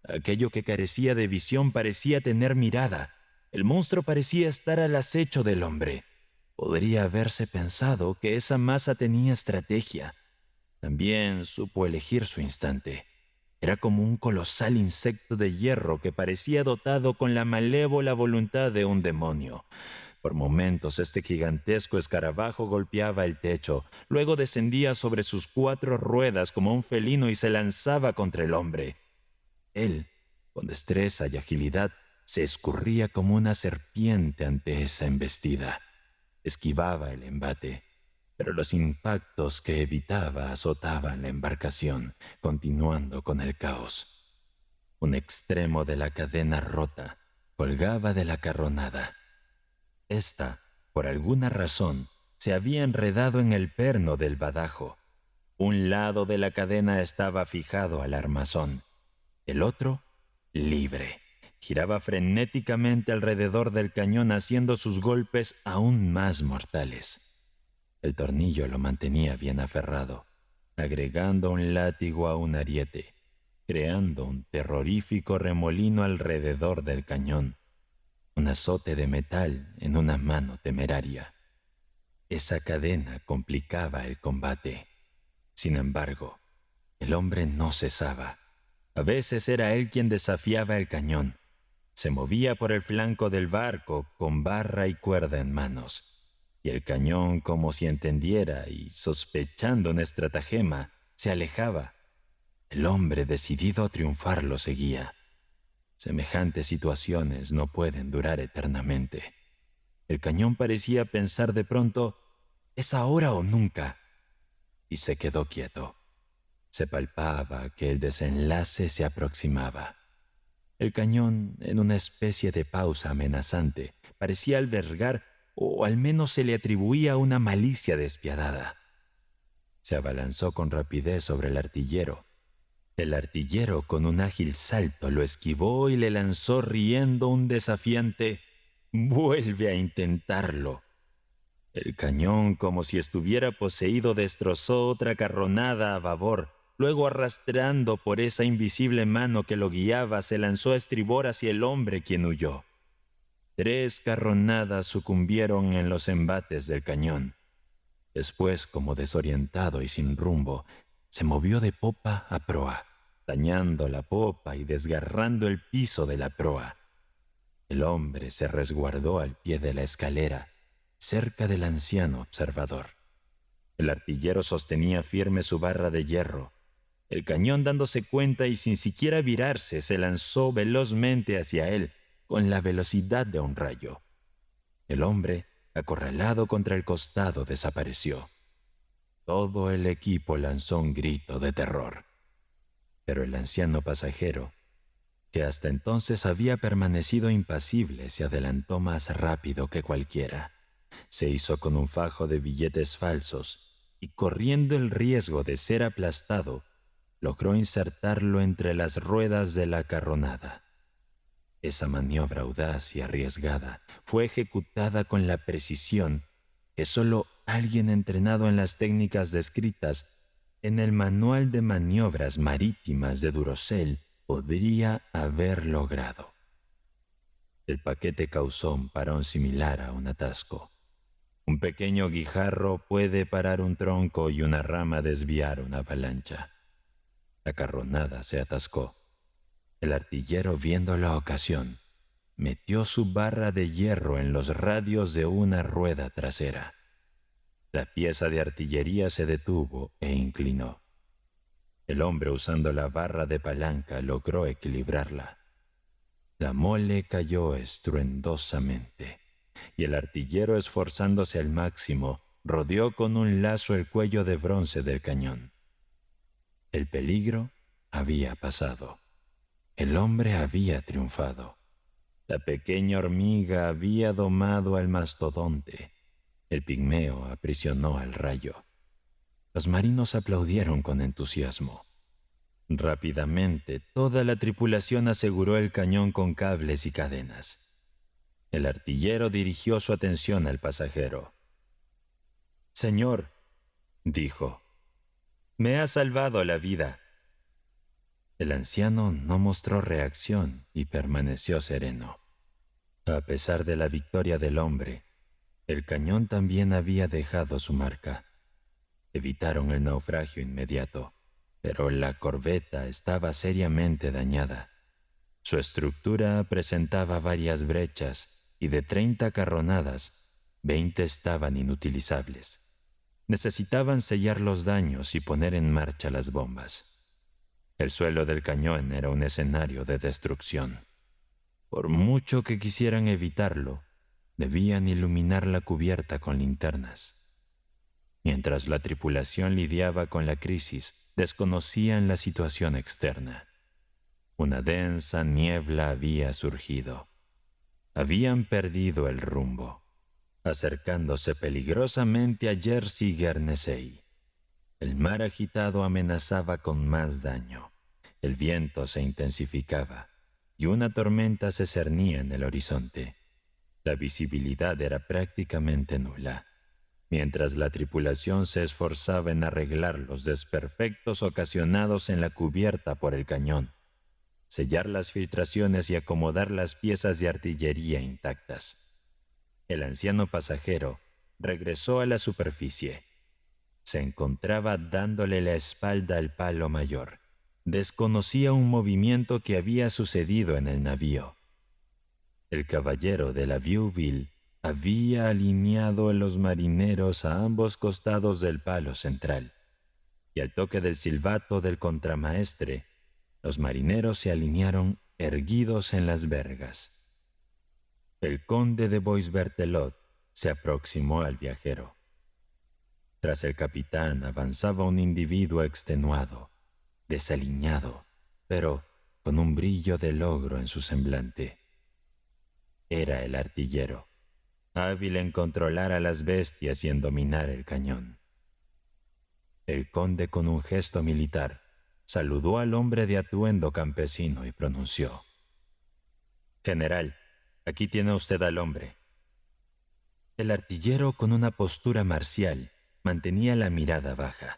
Aquello que carecía de visión parecía tener mirada. El monstruo parecía estar al acecho del hombre. Podría haberse pensado que esa masa tenía estrategia. También supo elegir su instante. Era como un colosal insecto de hierro que parecía dotado con la malévola voluntad de un demonio. Por momentos este gigantesco escarabajo golpeaba el techo, luego descendía sobre sus 4 ruedas como un felino y se lanzaba contra el hombre. Él, con destreza y agilidad, se escurría como una serpiente ante esa embestida. Esquivaba el embate, pero los impactos que evitaba azotaban la embarcación, continuando con el caos. Un extremo de la cadena rota colgaba de la carronada. Esta, por alguna razón, se había enredado en el perno del badajo. Un lado de la cadena estaba fijado al armazón, el otro, libre. Giraba frenéticamente alrededor del cañón haciendo sus golpes aún más mortales. El tornillo lo mantenía bien aferrado, agregando un látigo a un ariete, creando un terrorífico remolino alrededor del cañón. Un azote de metal en una mano temeraria. Esa cadena complicaba el combate. Sin embargo, el hombre no cesaba. A veces era él quien desafiaba el cañón. Se movía por el flanco del barco con barra y cuerda en manos. Y el cañón, como si entendiera y sospechando un estratagema, se alejaba. El hombre decidido a triunfar lo seguía. Semejantes situaciones no pueden durar eternamente. El cañón parecía pensar de pronto, «¿Es ahora o nunca?», y se quedó quieto. Se palpaba que el desenlace se aproximaba. El cañón, en una especie de pausa amenazante, parecía albergar, o al menos se le atribuía una malicia despiadada. Se abalanzó con rapidez sobre el artillero. El artillero, con un ágil salto, lo esquivó y le lanzó riendo un desafiante «Vuelve a intentarlo». El cañón, como si estuviera poseído, destrozó otra carronada a babor. Luego, arrastrando por esa invisible mano que lo guiaba, se lanzó a estribor hacia el hombre, quien huyó. 3 carronadas sucumbieron en los embates del cañón. Después, como desorientado y sin rumbo, se movió de popa a proa, dañando la popa y desgarrando el piso de la proa. El hombre se resguardó al pie de la escalera, cerca del anciano observador. El artillero sostenía firme su barra de hierro. El cañón, dándose cuenta y sin siquiera virarse, se lanzó velozmente hacia él con la velocidad de un rayo. El hombre, acorralado contra el costado, desapareció. Todo el equipo lanzó un grito de terror. Pero el anciano pasajero, que hasta entonces había permanecido impasible, se adelantó más rápido que cualquiera. Se hizo con un fajo de billetes falsos y, corriendo el riesgo de ser aplastado, logró insertarlo entre las ruedas de la carronada. Esa maniobra audaz y arriesgada fue ejecutada con la precisión que solo alguien entrenado en las técnicas descritas en el Manual de Maniobras Marítimas de Durosell podría haber logrado. El paquete causó un parón similar a un atasco. Un pequeño guijarro puede parar un tronco y una rama desviar una avalancha. La carronada se atascó. El artillero, viendo la ocasión, metió su barra de hierro en los radios de una rueda trasera. La pieza de artillería se detuvo e inclinó. El hombre, usando la barra de palanca, logró equilibrarla. La mole cayó estruendosamente, y el artillero, esforzándose al máximo, rodeó con un lazo el cuello de bronce del cañón. El peligro había pasado. El hombre había triunfado. La pequeña hormiga había domado al mastodonte. El pigmeo aprisionó al rayo. Los marinos aplaudieron con entusiasmo. Rápidamente, toda la tripulación aseguró el cañón con cables y cadenas. El artillero dirigió su atención al pasajero. «Señor», dijo, «me ha salvado la vida». El anciano no mostró reacción y permaneció sereno. A pesar de la victoria del hombre, el cañón también había dejado su marca. Evitaron el naufragio inmediato, pero la corbeta estaba seriamente dañada. Su estructura presentaba varias brechas y de 30 carronadas, 20 estaban inutilizables. Necesitaban sellar los daños y poner en marcha las bombas. El suelo del cañón era un escenario de destrucción. Por mucho que quisieran evitarlo, debían iluminar la cubierta con linternas. Mientras la tripulación lidiaba con la crisis, desconocían la situación externa. Una densa niebla había surgido. Habían perdido el rumbo, acercándose peligrosamente a Jersey-Guernesey. El mar agitado amenazaba con más daño. El viento se intensificaba y una tormenta se cernía en el horizonte. La visibilidad era prácticamente nula. Mientras la tripulación se esforzaba en arreglar los desperfectos ocasionados en la cubierta por el cañón, sellar las filtraciones y acomodar las piezas de artillería intactas, el anciano pasajero regresó a la superficie. Se encontraba dándole la espalda al palo mayor. Desconocía un movimiento que había sucedido en el navío. El caballero de la Viewville había alineado a los marineros a ambos costados del palo central, y al toque del silbato del contramaestre, los marineros se alinearon erguidos en las vergas. El conde de Bois-Berthelot se aproximó al viajero. Tras el capitán avanzaba un individuo extenuado, desaliñado, pero con un brillo de logro en su semblante. Era el artillero, hábil en controlar a las bestias y en dominar el cañón. El conde, con un gesto militar, saludó al hombre de atuendo campesino y pronunció: «General, aquí tiene usted al hombre». El artillero, con una postura marcial, mantenía la mirada baja.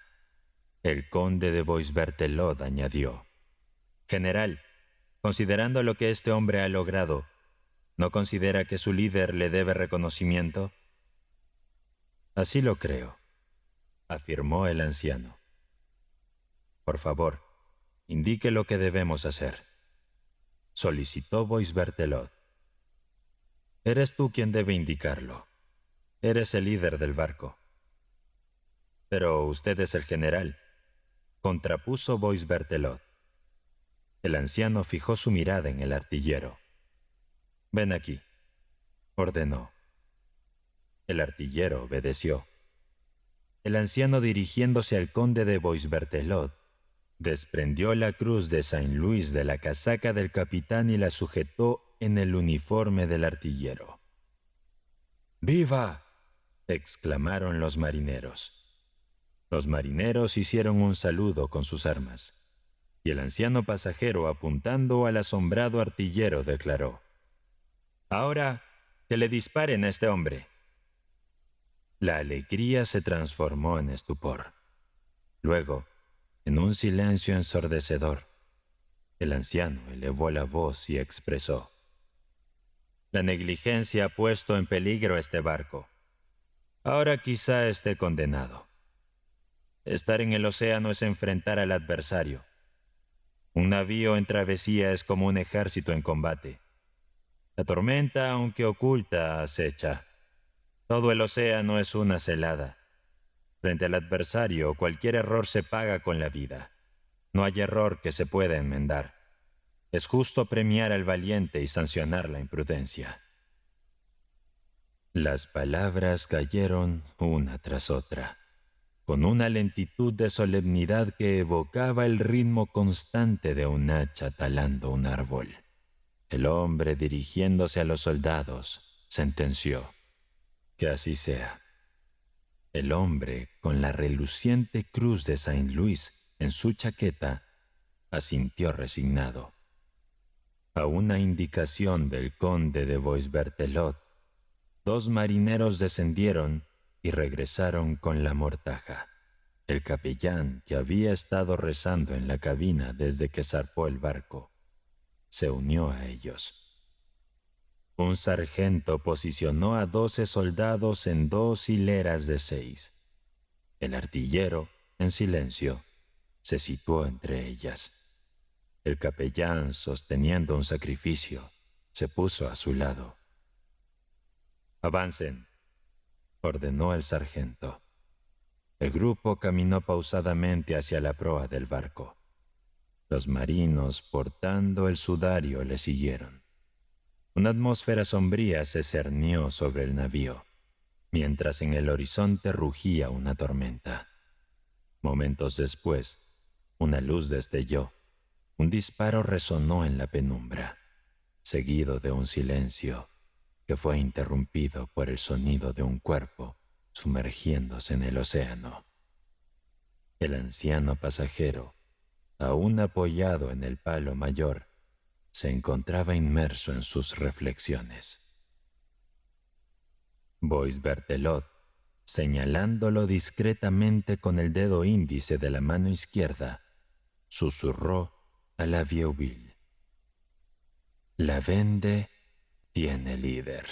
El conde de Bois-Berthelot añadió: «General, considerando lo que este hombre ha logrado, ¿no considera que su líder le debe reconocimiento?» «Así lo creo», afirmó el anciano. por favor, indique lo que debemos hacer, solicitó Bois Berthelot. Eres tú quien debe indicarlo. Eres el líder del barco. Pero usted es el general, contrapuso Bois Berthelot. El anciano fijó su mirada en el artillero. Ven aquí, ordenó. El artillero obedeció. El anciano, dirigiéndose al conde de Bois Berthelot, desprendió la cruz de Saint-Louis de la casaca del capitán y la sujetó en el uniforme del artillero. ¡Viva!, exclamaron los marineros. Los marineros hicieron un saludo con sus armas, y el anciano pasajero, apuntando al asombrado artillero, declaró: «Ahora que le disparen a este hombre». La alegría se transformó en estupor. Luego, en un silencio ensordecedor, el anciano elevó la voz y expresó: «La negligencia ha puesto en peligro este barco. Ahora quizá esté condenado. Estar en el océano es enfrentar al adversario. Un navío en travesía es como un ejército en combate. La tormenta, aunque oculta, acecha. Todo el océano es una celada. Frente al adversario, cualquier error se paga con la vida. No hay error que se pueda enmendar. Es justo premiar al valiente y sancionar la imprudencia». Las palabras cayeron una tras otra, con una lentitud de solemnidad que evocaba el ritmo constante de un hacha talando un árbol. El hombre, dirigiéndose a los soldados, sentenció: «Que así sea». El hombre, con la reluciente cruz de Saint-Louis en su chaqueta, asintió resignado. A una indicación del conde de Bois Berthelot, 2 marineros descendieron y regresaron con la mortaja. El capellán, que había estado rezando en la cabina desde que zarpó el barco, se unió a ellos. Un sargento posicionó a 12 soldados en 2 hileras de 6. El artillero, en silencio, se situó entre ellas. El capellán, sosteniendo un sacrificio, se puso a su lado. «Avancen», ordenó el sargento. El grupo caminó pausadamente hacia la proa del barco. Los marinos, portando el sudario, le siguieron. Una atmósfera sombría se cernió sobre el navío, mientras en el horizonte rugía una tormenta. Momentos después, una luz destelló. Un disparo resonó en la penumbra, seguido de un silencio que fue interrumpido por el sonido de un cuerpo sumergiéndose en el océano. El anciano pasajero, aún apoyado en el palo mayor, se encontraba inmerso en sus reflexiones. Bois Berthelot, señalándolo discretamente con el dedo índice de la mano izquierda, susurró a la Vieuville: «La Vende tiene líder».